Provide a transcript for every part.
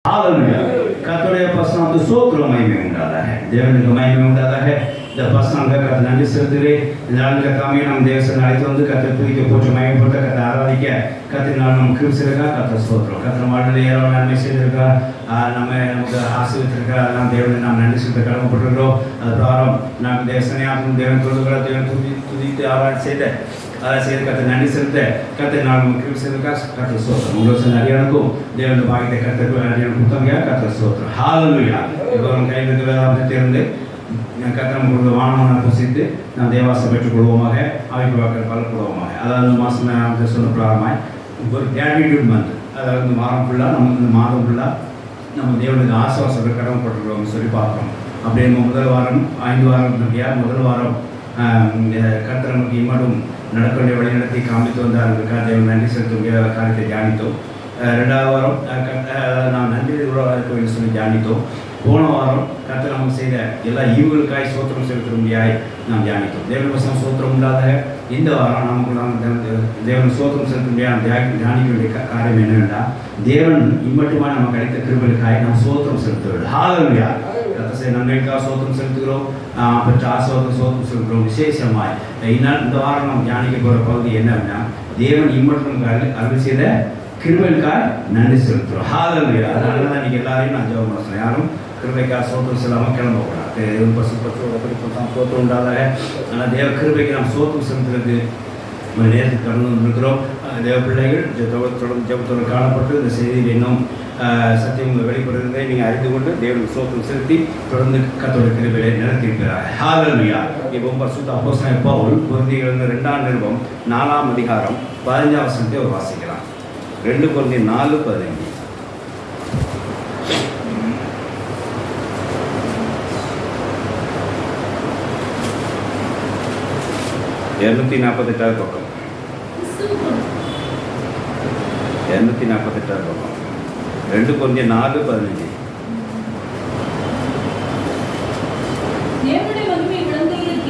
Hallelujah. கர்த்தருடைய பரிசுத்த ஸ்தோத்திரம் மகிமை உண்டாதாக. தேவனுக்கு மகிமை உண்டாதாக. இந்த பரிசுத்த கர்த்தர் நன்றி செலுத்துகிறேன். இந்த நாள் கர்த்தாவே நம் தேவசனை அழைத்து வந்து கர்த்தர் துதிக்க போற்ற மகிமைப்பட்ட கர்த்தர் ஆராதிக்க கர்த்தர் நம்ம கிருபையாக கர்த்தர் ஸ்தோத்திரம். கர்த்தர் வாழ்வில் ஏராளமான நன்மை செய்திருக்கார். நமக்கு ஆசீர்வதித்திருக்கார். அதெல்லாம் தேவனை நாம் நன்றி செலுத்த கடமைப்பட்டிருக்கிறோம். அது பிரகாரம் நாம் தேவசனையாகவும் தேவன் தொழுதுகளை தேவன் துதித்து ஆராய்ச்சி செய்து கர்த்தர் நன்றி செலுத்த கர்த்தர் நான் கிருபை செய்திருக்கா கர்த்தர் ஸ்தோத்திரம். உங்களுக்கு அடியானுக்கும் தேவன் பாக்கியத்தை கர்த்தருக்கு அடியான் கொடுத்தாங்க கர்த்தர் ஸ்தோத்திரம். ஹalleluya. இப்போ கையில் வேதாந்தத்தை இருந்து கர்த்தர் உங்களுக்கு வானமான புசித்து நாம் தேவாசம் பெற்றுக் கொள்வோமாக, அவைக்கு வாக்கள் பலப்படுவோமாக. அதாவது மாதம் நான் சொன்ன பிராரமாய் ஒரு கிராட்டிடியூட் மந்த், அதாவது இந்த மாதம் ஃபுல்லாக நமக்கு இந்த மாதம் ஃபுல்லாக நம்ம தேவனுக்கு ஆசுவாசத்தை கடமைப்பட்டுருக்கோம் சொல்லி பார்க்குறோம். அப்படியே முதல் வாரம் 5 வாரம் முதல் வாரம் கர்த்தர் நமக்கு இம்மடும் நடக்க வேண்டிய வழிநடத்தி காமித்து வந்தார். தேவன் நன்றி செலுத்த காரியத்தை தியானித்தோம். 2வது வாரம் நான் நன்றி இருக்க வேண்டும் சொல்லி தியானித்தோம். போன வாரம் கர்த்தர் நமக்கு செய்த எல்லா ஈவுகளுக்காய் சோத்திரம் செலுத்தும்படியாய் நாம் தியானித்தோம். தேவன் வசம் சோத்திரம் இல்லாத இந்த வாரம் நமக்கு தேவன் சோத்திரம் செலுத்தும்படியாக தியானிக்க வேண்டிய காரியம் என்னென்னா, தேவன் இம்மட்டுமா நமக்கு அளித்த கிருபைகளுக்காய் நாம் சோத்திரம் செலுத்த வேண்டும். ஹalleluya. கர்த்தர் நன்மைக்காக சோத்திரம் செலுத்துகிறோம், பெற்ற ஆசீர்வாதம் சோத்திரம் செலுத்துகிறோம். விசேஷமாய் இந்த வாரம் நாம் தியானிக்க போகிற பகுதி என்னன்னா, தேவன் இம்மட்டும் அருள் செய்த கிருபைக்காய் நன்றி செலுத்துகிறோம். ஹalleluya. அதனால தான் நீங்கள் எல்லாரையும் நான் ஜெபம் பண்ண சொன்னேன். யாரும் கிருபைக்காக சோத்திரம் செல்லாமல் கிளம்பக்கூடாது. சோத்திரம் உண்டாதாக. ஆனால் தேவ கிருபைக்கு நாம் சோத்திரம் செலுத்துறதுக்கு நேரத்துக்கு கடந்து வந்திருக்கிறோம். தேவ பிள்ளைகள் தொடர்ந்து ஜெபத்தோடு காணப்பட்டு இந்த செய்தியில் இன்னும் சத்தியம் வெளிப்படுறதை நீங்கள் அறிந்து கொண்டு தேவனுக்கு சோத்திரம் செலுத்தி தொடர்ந்து கர்த்தருடைய கிருபையை நிலைத்திருக்கிறார். ஹalleluya. இப்போ பரிசுத்த அப்போஸ்தலன் பவுல் கொரிந்தியர் 2ஆம் நிருபம் 4ஆம் அதிகாரம் 15ஆம் வசனத்தை ஒரு வாசிக்கலாம். 2 கொரிந்தியர் 4:15. பக்கம் 248 பக்கம் 2 கொரிந்தியர் 4:15.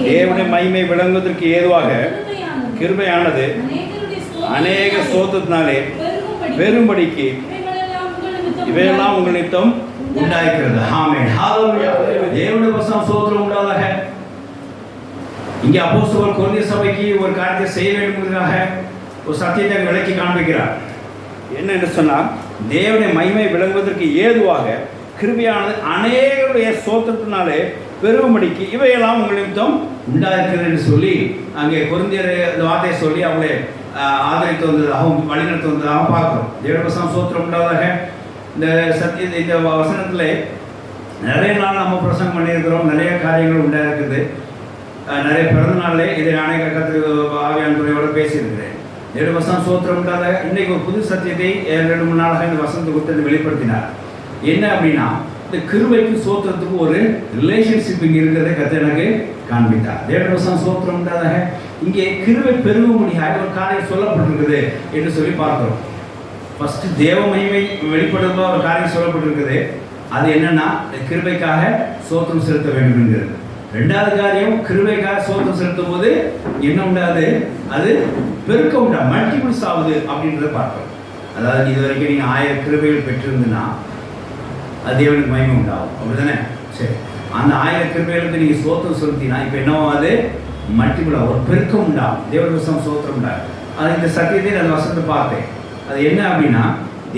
தேவனுடைய மகிமை விளங்குவதற்கு ஏதுவாக கிருபையானது அநேக ஸ்தோத்திரத்தினாலே பெரும்படிக்கு இவையெல்லாம் உங்கள் நிமித்தம் உண்டாயிருக்கிறது. ஆமென். ஹalleluya. தேவனுடைய வசனம் ஸ்தோத்திரம் உண்டாதாக. இங்கே அப்போஸ்தலர் கொரிந்திய சபைக்கு ஒரு காரியத்தை செய்ய வேண்டும்ங்கிறதாக ஒரு சத்தியத்தை விளக்கி காண்பிக்கிறார். என்ன என்று சொன்னால், தேவனுடைய மகிமை விளங்குவதற்கு ஏதுவாக கிருபையானது அநேகருடைய ஸ்தோத்திரத்தினாலே பெரும்படிக்கு இவையெல்லாம் உங்கள் நிமித்தம் உண்டாயிருக்கிறது என்று சொல்லி அங்கே கொரிந்தியர் இந்த வார்த்தையை சொல்லி அவங்களை ஆதரித்து வந்தது, அவங்க வழிநடத்து வந்ததாக பார்க்குறோம். தேவவசனம் சோத்திரம் உண்டாவதாக. இந்த சத்திய இந்த வசனத்தில் நிறைய நாள் நம்ம பிரசங்கம் பண்ணியிருக்கிறோம். நிறைய காரியங்கள் உண்டாயிருக்குது. நிறைய பிறந்த நாளில் இதை அநேக ஆவியான துறையோடு பேசியிருக்கிறேன். தேவவசனம் சோத்திரம் உண்டாதாக. இன்றைக்கு ஒரு புது சத்தியத்தை 2-3 நாளாக இந்த வசனத்தை கொடுத்து வெளிப்படுத்தினார். என்ன அப்படின்னா, இந்த கிருபைக்கும் சோத்திரத்துக்கும் ஒரு ரிலேஷன்ஷிப் இங்கே இருக்கிறதை கர்த்தர் எனக்கு காண்பித்தார். தேவவசனம் சோத்திரம் உண்டாதாக. இங்கே கிருபை பெருகும்படியாக ஒரு காரியம் சொல்லப்பட்டிருக்குது என்று சொல்லி பார்க்கிறோம். ஃபர்ஸ்ட் தேவ மகிமை வெளிப்படுறதோ ஒரு காரியம் சொல்லப்பட்டிருக்குது. அது என்னன்னா, கிருபைக்காக சோத்திரம் செலுத்த வேண்டும் என்கிறது. 2வது காரியம், கிருபைக்காக சோத்திரம் செலுத்தும் போது என்ன உண்டாது, அது பெருக்க உண்டா, மல்டிபிள்ஸ் ஆகுது அப்படின்றத பார்க்கிறோம். அதாவது இது வரைக்கும் நீங்கள் 1000 கிருபைகள் பெற்றிருந்துன்னா அது தேவனுக்கு மகிமை உண்டாகும், அப்படிதானே? சரி, அந்த 1000 கிருபைகளுக்கு நீங்கள் சோத்திரம் செலுத்தினா இப்போ என்னவோ அது மல்டிபிளாக ஒரு பெருக்கம் உண்டாகும். தேவனுக்கு சோத்திரம் உண்டாகும். அது இந்த சத்தியத்தை நான் வசனத்தை பார்த்தேன். அது என்ன அப்படின்னா,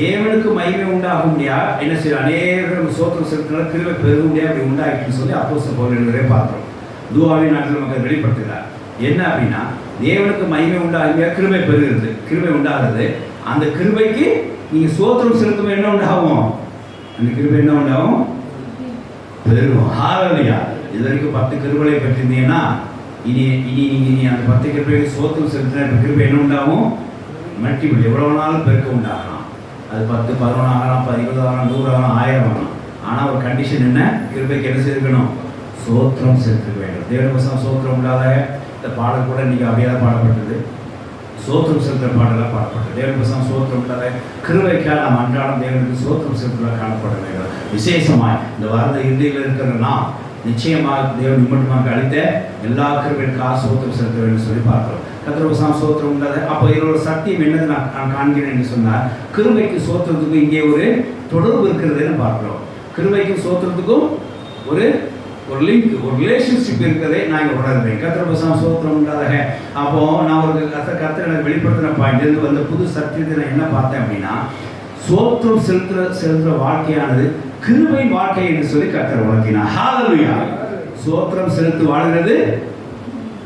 தேவனுக்கு மகிமை உண்டாகும் முடியா என்ன செய்ய அநேக சோத்திரம் செலுத்தினால கிருபை பெருக முடியாது அப்படி உண்டாகிட்டுன்னு சொல்லி அப்போஸ்தலர் பவுல் எழுதுறதை பார்க்குறோம். தூவாவின் நாட்டில் நமக்கு வெளிப்படுத்துகிறார். என்ன அப்படின்னா, தேவனுக்கு மகிமை உண்டாக கிருபை பெறுகிறது, கிருபை உண்டாகிறது. அந்த கிருபைக்கு நீங்கள் சோத்திரம் செலுத்தும் என்ன உண்டாகும், அந்த கிருபை என்ன உண்டாகும், பெருகும். ஹalleluya. இது வரைக்கும் 10 கிருபைகளை பெற்றிருந்தீங்கன்னா இனி அந்த 10 கிருபைக்கு சோத்திரம் செலுத்தின கிருபை என்ன உண்டாகும், மல்டிபிள் எவ்வளோ நாளும் பெருக்க உண்டாகலாம். அது 10, 11 ஆகலாம், 20 ஆகலாம், 100 ஆகலாம், 1000 ஆகலாம். ஆனால் ஒரு கண்டிஷன் என்ன, கிருபைக்கு என்ன செய்திருக்கணும், சோத்திரம் செலுத்த வேண்டும். தேவவசனம் சோத்திரம் இல்லாத இந்த பாடல் கூட இன்றைக்கி அப்படியே தான் பாடப்பட்டது. சோத்திரம் செலுத்துகிற பாடலாக பாடப்பட்டது. தேவவசனம் சோத்திரம் இல்லாத கிருபைக்காக நாம் அன்றாடம் தேவனுக்கு சோத்திரம் செலுத்துவதாக காணப்பட வேண்டும். விசேஷமாக இந்த வாரத இறுதியில் இருக்கிறன்னா நிச்சயமாக தேவன் மட்டுமாக அளித்த எல்லா கிருபைகளுக்காக சோத்திரம் செலுத்த வேண்டும் சொல்லி பார்க்கிறோம். கர்த்தருக்கு சோத்திரம் உண்டாது. அப்போ இதோட சத்தியம் என்னது நான் காண்கிறேன் என்று சொன்னார். கிருபைக்கு சோத்திரத்துக்கு இங்கே ஒரு தொடர்பு இருக்கிறதுன்னு பார்க்கிறோம். கிருபைக்கும் சோத்திரத்துக்கும் ஒரு லிங்க், ஒரு ரிலேஷன்ஷிப் இருக்கிறதை நான் இங்கே உணர்கிறேன். கர்த்தர் சோத்திரம் உண்டாதாக. அப்போ நான் ஒரு கர்த்தர் எனக்கு வெளிப்படுத்தின பாயிண்ட் இருந்து வந்த புது சத்தியத்தை நான் என்ன பார்த்தேன் அப்படின்னா, சோத்திரம் செலுத்துற வாழ்க்கையானது கிருபை வாழ்க்கை என்று சொல்லி கர்த்தர் உணர்த்தினார். ஹல்லேலூயா. சோத்திரம் செலுத்து வாழ்கிறது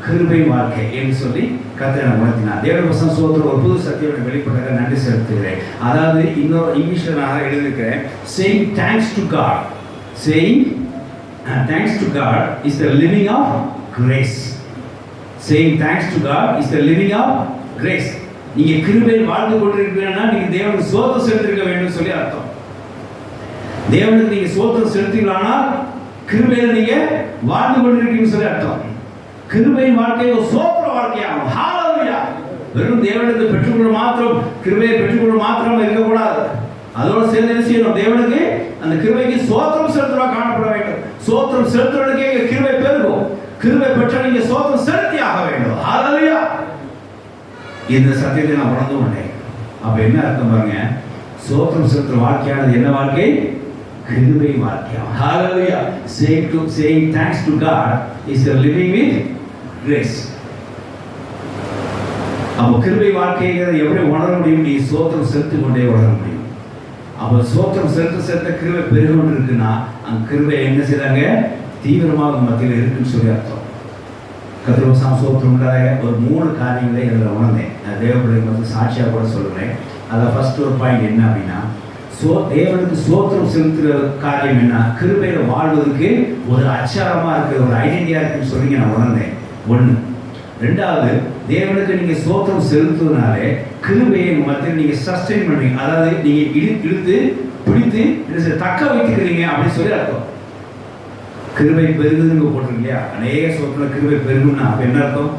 கிருபை வாழ்க்கை என்று சொல்லி கர்த்தர் உணர்த்தினார். தேவனுடைய சோத்திரம் ஒரு புது சத்தியம் வெளிப்பட்டதாக நன்றி செலுத்துகிறேன். அதாவது இன்னொரு இங்கிலீஷில் நான் எழுதியிருக்கிறேன், saying thanks to God. saying thanks to God is the living of grace. saying thanks to God is the living of grace. நீங்க கிருபையில் வாழ்ந்து கொண்டிருக்கிறீங்கன்னா நீங்க தேவனுக்கு சோத்திரம் செலுத்திருக்க வேண்டும் சொல்லி அர்த்தம். தேவனுக்கு நீங்க சோத்திரம் செலுத்தீங்களானா கிருபையில் நீங்க வாழ்ந்து கொண்டிருக்கீங்கன்னு சொல்லி அர்த்தம். கிருபையின் வாழ்க்கை ஒரு சோத்திர வாழ்க்கையாகும். ஹல்லேலூயா. வெறும் தேவனுக்கு பெற்றுக்கொள்ள மாத்திரம், கிருபையை பெற்றுக்கொள்ள மாத்திரம் இருக்கக்கூடாது. அதோட சேர்ந்து என்ன செய்யணும்? தேவனுக்கு அந்த கிருபைக்கு சோத்திரம் செலுத்துவா காணப்பட வேண்டும். சோத்திரம் செலுத்துவதற்கே கிருபை பெருகும். கிருபை பெற்ற நீங்க சோத்திரம் செலுத்தி ஆக வேண்டும். ஹல்லேலூயா. இந்த சத்தியத்தை நான் உணர்ந்து கொண்டேன். அப்ப என்ன அர்த்தம் பாருங்க, சோத்திரம் செலுத்துற வாழ்க்கையானது என்ன வாழ்க்கை? கிருபை வாழ்க்கையாகும். ஹல்லேலூயா. saying thanks to God is the living with grace. அப்போ கிருபை வாழ்க்கையை எப்படி உணர முடியும்? நீ சோத்திரம் செலுத்திக் கொண்டே உணர முடியும். அப்போ சோத்திரம் செலுத்த கிருபை பெருகொண்டு இருக்குன்னா அந்த கிருபை என்ன செய்றாங்க? தீவிரமாக மத்தியில் இருக்குன்னு சொல்லி அர்த்தம். கர்த்தர் சோத்திரம் உண்டாக ஒரு 3 காரியங்களை இதில் உணர்ந்தேன். தேவனுடைய சாட்சியாக கூட சொல்கிறேன். அதில் ஃபர்ஸ்ட் ஒரு பாயிண்ட் என்ன அப்படின்னா, தேவனுக்கு சோத்திரம் செலுத்துகிற காரியம் என்ன? கிருபையில வாழ்வதற்கு ஒரு அச்சாரமா இருக்கு, ஒரு ஐடென்டிட்டியா இருக்குன்னு சொல்லி நான் உணர்ந்தேன். 1. 2வது, தேவனுக்கு நீங்க சோத்திரம் செலுத்துவதனாலே கிருபையை மத்தியில் நீங்க சஸ்டெயின் பண்ணுவீங்க. அதாவது நீங்க இழுத்து பிடித்து தக்க வைத்துக்கிறீங்க அப்படின்னு சொல்லி அர்த்தம். கிருபை பெருகுதுன்னு போட்டிருக்கு இல்லையா? அநேக சோத்திரம் கிருபை பெருகுன்னா அப்ப என்ன அர்த்தம்?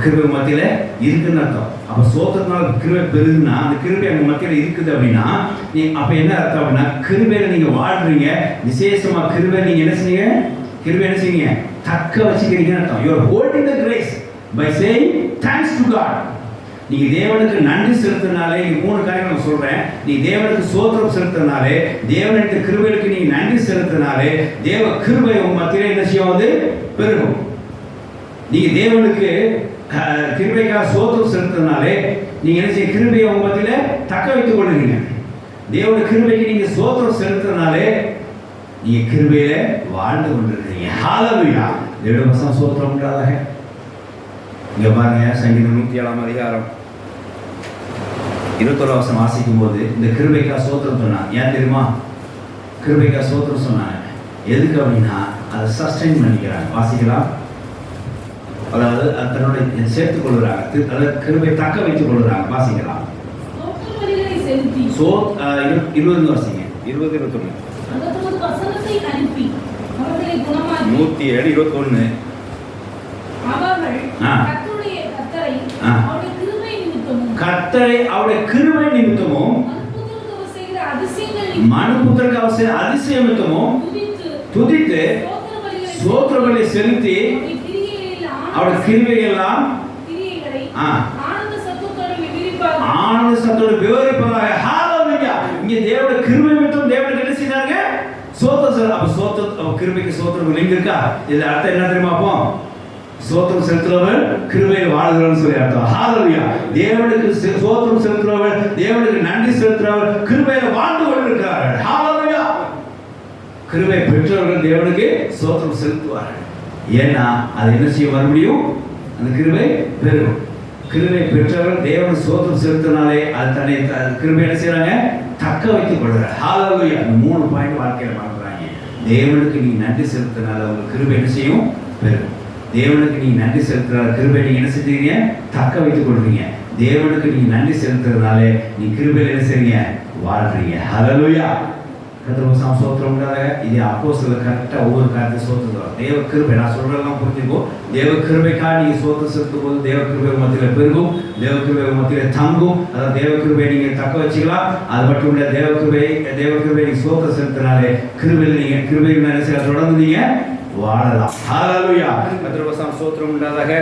கிருபை மத்தியில இருக்குன்னு அர்த்தம். அப்ப சோத்திரத்தினால கிருபை பெருகுன்னா அந்த கிருபை அங்க மத்தியில இருக்குது அப்படின்னா நீ அப்ப என்ன அர்த்தம் அப்படின்னா, கிருபையில நீங்க வாழ்றீங்க. விசேஷமா கிருபை நீங்க என்ன செய்யுங்க? கிருபை என்ன செய்யுங்க? தக்க வச்சுக்கிறீங்கன்னு அர்த்தம். You are holding the grace by saying thanks to God. நீங்க தேவனுக்கு நன்றி செலுத்தினாலே, இந்த 3 காரியங்கள் நான் சொல்றேன். நீ தேவனுக்கு சோத்திரம் செலுத்தினாலே, தேவனுக்கு கிருபைக்கு நீ நன்றி செலுத்தினாலே தேவ கிருபை உங்க மத்தியில என்ன செய்வது? பெருகும். நீங்க தேவனுக்கு கிருபைக்காக சோத்திரம் செலுத்தினாலே நீங்க என்ன செய்ய? கிருபையை உங்க மத்தியில தக்க வைத்துக் கொள்ளுங்க. தேவனுடைய கிருபைக்கு நீங்க சோத்திரம் செலுத்தினாலே நீங்க கிருபையில வாழ்ந்து கொண்டிருக்கீங்க. ஹல்லேலூயா. தேவனுடைய வசனம் சோத்திரம் உண்டாதாக. இங்க பாருங்க, சங்கீதம் 107 அதிகாரம் 21 வசனம் வாசிக்கும் போது இந்த கிருபைக்காக சோத்திரம் சொன்னாங்க. ஏன் தெரியுமா? கிருபைக்காக சோத்திரம் சொன்னாங்க. எதுக்கு அப்படின்னா அதை சஸ்டெயின் பண்ணிக்கிறாங்க. வாசிக்கலாம். அதாவது தன்னுடைய சேர்த்துக் கொள்கிறாங்க, அதாவது கிருபை தக்க வைத்துக் கொள்கிறாங்க. வாசிக்கலாம். 20 வாசிங்க. 20-21 107:21. கர்த்தரை அவருடைய கிருபை நிமித்தமும் மனுபுத்திரருக்கு அவர் செய்த அதிசயம் நிமித்தமும் துதித்து ஸ்தோத்திரங்களை செலுத்தி அவருடைய கிருபையெல்லாம் ஆனந்த சத்தத்தோடு விவரிப்பதாக. ஹல்லேலூயா. இங்க தேவனுடைய கிருபை நிமித்தம் தேவனுக்கு என்ன செய்தாங்க? சோத்திரம். அப்ப சோத்திரம், கிருபைக்கு சோத்திரம் லிங்க் இருக்கா? இது அர்த்தம் என்ன தெரியுமா? அப்போ சோத்திரம் செலுத்துறவன் கிருபையில் வாழ்கிறவன் சொல்லி அர்த்தம். ஹல்லேலூயா. தேவனுக்கு சோத்திரம் செலுத்துறவன், தேவனுக்கு நன்றி செலுத்துறவன் கிருபையில வாழ்ந்து கொண்டிருக்கிறார்கள். ஹல்லேலூயா. கிருபை பெற்றவர்கள் தேவனுக்கு சோத்திரம் செலுத்துவார்கள். ஏன்னா அது என்ன செய்ய வர முடியும்? அந்த கிருபை பெருகும். கிருபை பெற்றவர்கள் தேவனுக்கு சோத்திரம் செலுத்தினாலே அது தன்னை கிருபை என்ன செய்யறாங்க? தக்க வைத்துக் கொள்கிறார். ஹல்லேலூயா. இந்த 3 பாயிண்ட் வாழ்க்கையில பார்க்கறாங்க. தேவனுக்கு நீ நன்றி செலுத்தினால உங்க கிருபை என்ன செய்யும்? பெருகும். தேவனுக்கு நீ நன்றி செலுத்துற கிருபை நீங்க என்ன செஞ்சீங்க? தக்க வைத்துக் கொள்றீங்க. தேவனுக்கு நீ நன்றி செலுத்துறதுனாலே நீ கிருபையில என்ன செய்றீங்க? வாழ்றீங்க. ஹல்லேலூயா. கர்த்தருக்கு சோத்திரம் உண்டாக. இது அப்போஸ்தலர் கரெக்டா ஒவ்வொரு காரியத்தை சோத்திரம். தேவ கிருபை நான் சொல்றதெல்லாம் புரிஞ்சுக்கோ. தேவ கிருபைக்காக நீங்க சோத்திரம் செலுத்தும் போது தேவ கிருபை மத்தியில பெருகும், தேவ கிருபை மத்தியில தங்கும். அதாவது தேவ கிருபை நீங்க தக்க வச்சுக்கலாம். அது மட்டும் இல்ல, தேவ கிருபை நீங்க சோத்திரம் செலுத்தினாலே கிருபையில் நீங்க கிருபையில் என்ன செய்ய தொடர்ந்து நீங்க வாழலாம். ஹல்லேலூயா. கர்த்தருக்கு ஸ்தோத்திரம் உண்டாதாக.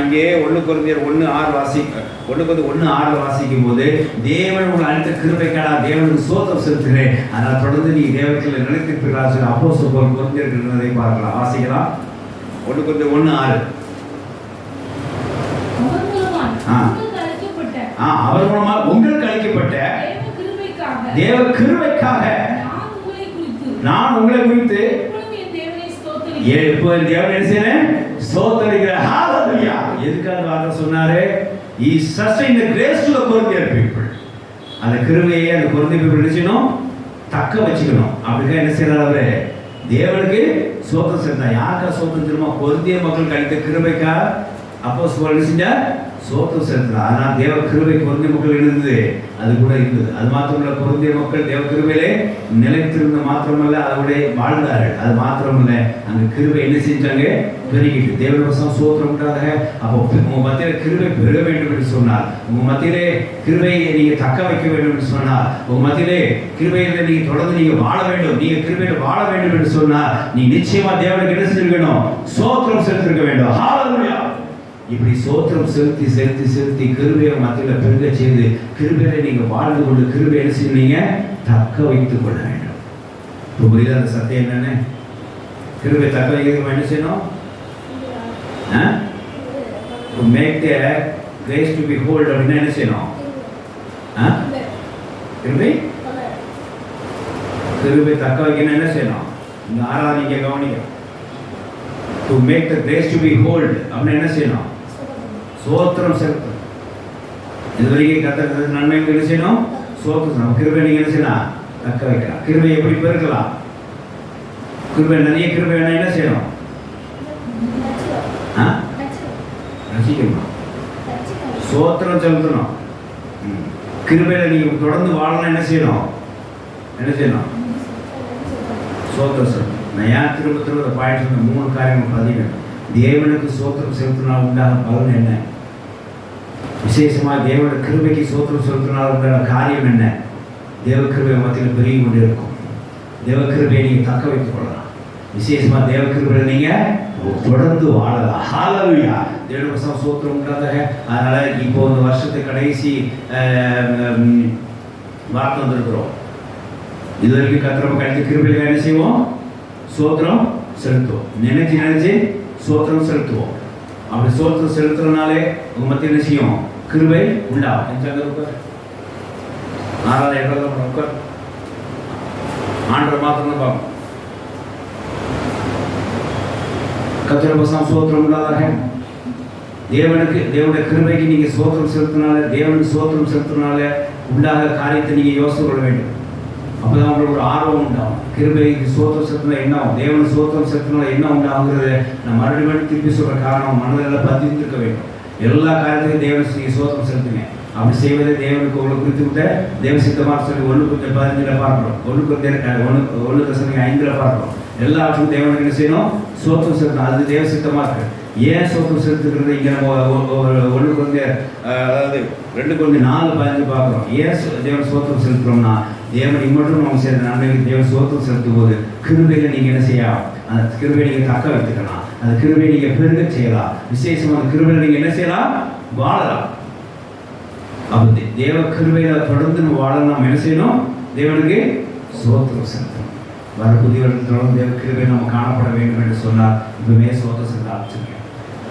இங்கே 1 கொரிந்தியர் 1:6 வாசிக்கும் போது தேவன் உங்கள் அளித்த கிருபைக்காக தேவனுக்கு ஸ்தோத்திரம் செலுத்துகிறேன், அதனால் தொடர்ந்து நீ தேவத்தில் நிலைத்திருப்பீர்களா சொல்லி அப்போஸ்தலர் பவுல் கொரிந்தியருக்கு எழுதினதை பார்க்கலாம். வாசிக்கலாம். 1 கொரிந்தியர் 1:6. அவர் மூலமாக உங்களுக்கு அளிக்கப்பட்ட தேவ கிருபைக்காக நான் உங்களை குறித்து எதுக்காக வார்த்தை சொன்னாரு? He sustained the grace to the Corinthian people. அந்த கிருபையை அந்த கொரிந்திய people நினைச்சணும், தக்க வச்சுக்கணும். அப்படிதான் என்ன செய்யறாரு? அவரு தேவனுக்கு ஸ்தோத்திரம் செலுத்தினார். யாருக்கா ஸ்தோத்திரம் தெரியுமா? கொரிந்திய மக்களுக்கு அளித்த கிருபைக்கா அப்போஸ்தலர் செஞ்சார், ஸ்தோத்திரம் செலுத்தினார். ஆனால் தேவ கிருபை கொரிந்திய மக்கள் இருந்தது, அது கூட இருந்தது. அது மாத்திரமல்ல, கொரிந்திய மக்கள் தேவ கிருபையிலே நிலைத்திருந்த மாத்திரமல்ல, அதோட வாழ்ந்தார்கள். அது மாத்திரமல்ல, அந்த கிருபை என்ன செஞ்சாங்க? பெருகிட்டு. தேவனுக்கு ஸ்தோத்திரம் உண்டாக. அப்போ உங்க மத்தியில கிருபை பெருக வேண்டும் என்று சொன்னார். உங்க மத்தியிலே கிருபையை நீங்க தக்க வைக்க வேண்டும் என்று சொன்னார். உங்க மத்தியிலே கிருபையில நீங்க தொடர்ந்து நீங்க வாழ வேண்டும், நீங்க கிருபையில வாழ வேண்டும் என்று சொன்னார். நீ நிச்சயமா தேவனுக்கு என்ன செஞ்சிருக்கணும்? ஸ்தோத்திரம் செலுத்திருக்க வேண்டும். ஹல்லேலூயா. இப்படி ஸ்தோத்திரம் செலுத்தி செலுத்தி செலுத்தி கிருபையை மத்தியில பெருக செய்து கிருபையில நீங்க வாழ்ந்து கொண்டு கிருபை என்ன செய்வீங்க? தக்க வைத்துக் கொள்ள வேண்டும். இப்போ புரியுதா அந்த சத்தியம் என்னன்னு? கிருபை தக்க வைக்கிறதுக்கு என்ன செய்யணும்? To make the grace to be hold அப்படின்னா என்ன செய்யணும்? கிருபை தக்க வைக்கணும் என்ன செய்யணும்? இந்த ஆராதனைக்க கவனிக்க. To make the grace to be hold அப்படின்னா என்ன செய்யணும்? ஸ்தோத்திரம் செலுத்தணும். இதுவரைக்கும் கர்த்தர் நன்மைகள் என்ன செய்யணும்? ஸ்தோத்திரம். கிருபை நீங்க என்ன செய்யலாம்? தக்க வைக்கலாம். கிருபை எப்படி பெருக்கலாம்? கிருபை நிறைய கிருபை வேணா என்ன செய்யணும்? ரசிக்கணும், ஸ்தோத்திரம் செலுத்தணும். கிருபையில நீங்க தொடர்ந்து வாழணும் என்ன செய்யணும்? என்ன செய்யணும்? ஸ்தோத்திரம் செலுத்தணும். நான் ஏன் திரும்ப திரும்ப பாயிண்ட் சொன்ன 3 காரியங்கள் பதிவு. தேவனுக்கு ஸ்தோத்திரம் செலுத்தினால் உண்டான பலன் என்ன? விசேஷமா தேவனுடைய கிருபைக்கு ஸ்தோத்திரம் செலுத்தினால் உண்டான காரியம் என்ன? தேவ கிருபை மத்தியில் பெருகி கொண்டு இருக்கும். தேவ கிருபையை நீங்க தக்க வைத்துக் கொள்ளலாம். விசேஷமா தேவ கிருபையில நீங்க தொடர்ந்து வாழலாம். ஹல்லேலூயா. தேவனுக்கு ஸ்தோத்திரம் உண்டாதாக. அதனால இப்போ இந்த வருஷத்துக்கு கடைசி வார்த்தை வந்திருக்கிறோம். இதுவரைக்கும் கர்த்தர் கழித்த கிருபையில என்ன செய்வோம்? ஸ்தோத்திரம் செலுத்துவோம். நினைச்சு ஸ்தோத்திரம் செலுத்துவோம். அப்படி ஸ்தோத்திரம் செலுத்துறதுனாலே உங்க மத்திய என்ன செய்யும்? கிருபை உண்டாகும். ஆண்டவர் மாத்திரம் தான் பார்ப்போம். கர்த்தருக்கு ஸ்தோத்திரம் உண்டாதாக. தேவனுடைய கிருபைக்கு நீங்க ஸ்தோத்திரம் செலுத்தினால, தேவனுக்கு ஸ்தோத்திரம் செலுத்தினால உண்டாக காரியத்தை நீங்க யோசித்து கொள்ள வேண்டும். அப்பதான் உங்களுக்கு ஒரு ஆர்வம் உண்டாகும். கிருபைக்கு ஸ்தோத்திரம் செலுத்தினா என்ன ஆகும்? தேவனுக்கு ஸ்தோத்திரம் செலுத்தினால என்ன உண்டாகுங்கிறது நான் மறுபடியும் திருப்பி சொல்ற காரணம் மனதில் பதிந்திருக்க வேண்டும். எல்லா காரியத்தையும் தேவனுக்கு நீங்க ஸ்தோத்திரம் செலுத்துங்க. அப்படி செய்வதை தேவனுக்கு உங்களுக்கு குறித்து விட்ட தேவ சித்தமாக சொல்லி 1:15 பார்க்கிறோம். 1:5 பார்க்கிறோம். எல்லாத்துக்கும் தேவனுக்கு என்ன செய்யணும்? ஸ்தோத்திரம் செலுத்தணும். அது தேவ சித்தமா இருக்கு. ஏன் ஸ்தோத்திரம் செலுத்துகிறது? இங்க நம்ம 1 கொரிந்தியர் அதாவது 2 கொரிந்தியர் 4:15 பார்க்கிறோம். ஏன் தேவன் ஸ்தோத்திரம் செலுத்துறோம்னா, தேவன் இம்மட்டும் நம்ம செய்த நன்மைக்கு தேவன் ஸ்தோத்திரம் செலுத்தும் போது கிருபையில நீங்க என்ன செய்யலாம்? அந்த கிருபையை நீங்க தக்க வைத்துக்கலாம். அந்த கிருபையை நீங்க பெருக செய்யலாம். விசேஷமான கிருபையில நீங்க என்ன செய்யலாம்? வாழலாம். அப்படி தேவ கிருபையில தொடர்ந்து வாழ நாம் என்ன செய்யணும்? தேவனுக்கு ஸ்தோத்திரம் செலுத்தணும். வர புதிய வருடத்திலும் தேவ கிருபை நம்ம காணப்பட வேண்டும் என்று சொன்னால் இப்பவுமே ஸ்தோத்திரம் செலுத்த ஆரம்பிச்சிருக்கேன்.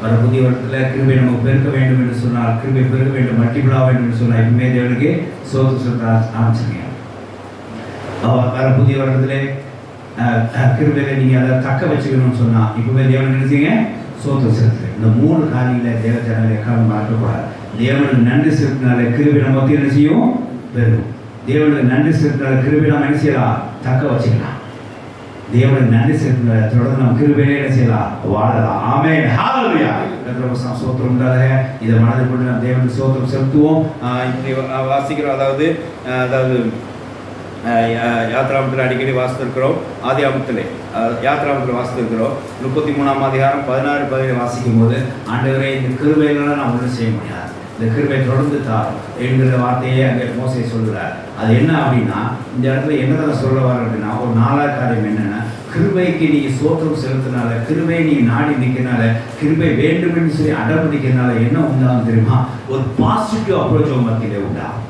வர புதிய வருடத்தில் கிருபை நமக்கு பெருக்க வேண்டும் என்று சொன்னால், கிருபை பெருக்க வேண்டும், மல்டிபிளா வேண்டும் என்று சொன்னால் இப்பவுமே தேவனுக்கு ஸ்தோத்திரம் செலுத்த ஆரம்பிச்சிருக்கேன். வர புதிய வருடத்திலே கிருபையில நீங்க அதை தக்க வச்சுக்கணும்னு சொன்னா இப்பவே தேவன் நினைச்சீங்க ஸ்தோத்திரம் செலுத்து. இந்த 3 காரியங்களை தேவ ஜனங்களை காரணம் மறக்கக்கூடாது. தேவனுக்கு நன்றி செலுத்தினால கிருபை நம்ம மத்தியில் என்ன செய்யும்? பெருகும். தேவனுக்கு நன்றி செலுத்தினால கிருபை நம்ம என்ன செய்யலாம்? தக்க வச்சுக்கலாம். தேவனுக்கு நன்றி செலுத்தினால தொடர்ந்து நம்ம கிருபையிலே என்ன செய்யலாம்? வாழலாம். ஆமென். ஹல்லேலூயா. கர்த்தருக்கு ஸ்தோத்திரம் உண்டாக. இதை மனதில் கொண்டு நாம் தேவனுக்கு ஸ்தோத்திரம் செலுத்துவோம். இப்படி வாசிக்கிறோம். அதாவது யாத்ராமத்தில் அடிக்கடி வாசித்திருக்கிறோம். ஆதியாகமத்திலே யாத்ராமத்தில் வாசித்திருக்கிறோம். 33ஆம் அதிகாரம் 16-17 வாசிக்கும் போது ஆண்டவரே இந்த கிருபையினால நான் ஒன்றும் செய்ய முடியாது, இந்த கிருபை தொடர்ந்து தார் என்கிற வார்த்தையே அங்கே மோசே சொல்கிறார். அது என்ன அப்படின்னா, இந்த இடத்துல என்னதான் சொல்ல வர அப்படின்னா, ஒரு நாலாவது காரியம் என்னன்னா, கிருபைக்கு நீ சோத்திரம் செலுத்தினால, கிருபை நீ நாடி நிற்கிறனால, கிருபை வேண்டும் என்று சொல்லி அடம்பிடிக்கிறனால என்ன உண்டாகும் தெரியுமா? ஒரு பாசிட்டிவ் அப்ரோச் உங்க மத்தியிலே உண்டாகும்.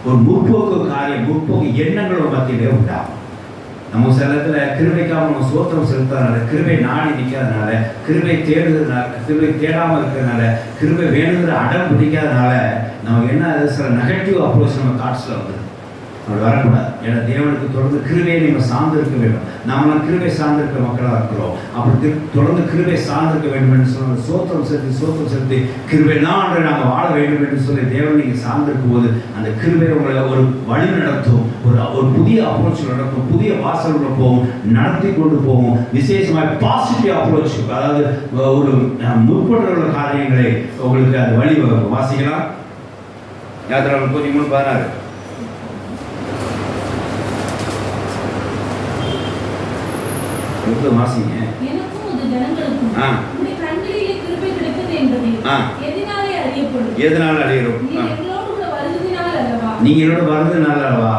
ஒரு முற்போக்கு காரியம், முற்போக்கு எண்ணங்கள் மத்தியிலே உண்டாகும். நம்ம சில இடத்துல கிருபைக்காக நம்ம சோத்திரம் செலுத்துறதுனால, கிருபை நாடி நிற்காதனால, கிருபை தேடுறதுனால, கிருபை தேடாமல் இருக்கிறதுனால, கிருபை வேணுங்கிற அடம் பிடிக்காதனால நமக்கு என்ன சில நெகட்டிவ் அப்ரோச் நம்ம தாட்ஸில் வந்து அப்படி வரக்கூடாது. ஏன்னா தேவனுக்கு தொடர்ந்து கிருபையை நம்ம சார்ந்திருக்க வேண்டும். நாமெல்லாம் கிருபை சார்ந்திருக்க மக்களாக இருக்கிறோம். அப்படி தொடர்ந்து கிருபை சார்ந்திருக்க வேண்டும் என்று சொன்ன சோத்திரம் செலுத்தி கிருபை நான் நாங்கள் வாழ வேண்டும் என்று சொல்லி தேவன் நீங்கள் சார்ந்திருக்கும் போது அந்த கிருபை உங்களை ஒரு வழி நடத்தும், ஒரு புதிய அப்ரோச் நடக்கும், புதிய வாசல்களை போகும், நடத்தி கொண்டு போகும். விசேஷமாக பாசிட்டிவ் அப்ரோச், அதாவது ஒரு முற்படுற காரியங்களை உங்களுக்கு அது வழி வாசிக்கலாம். யாத்திரை 13:16 வாசிங்க. எதனால அறிகிறோம்? நீங்க என்னோட வருதுனால அல்லவா?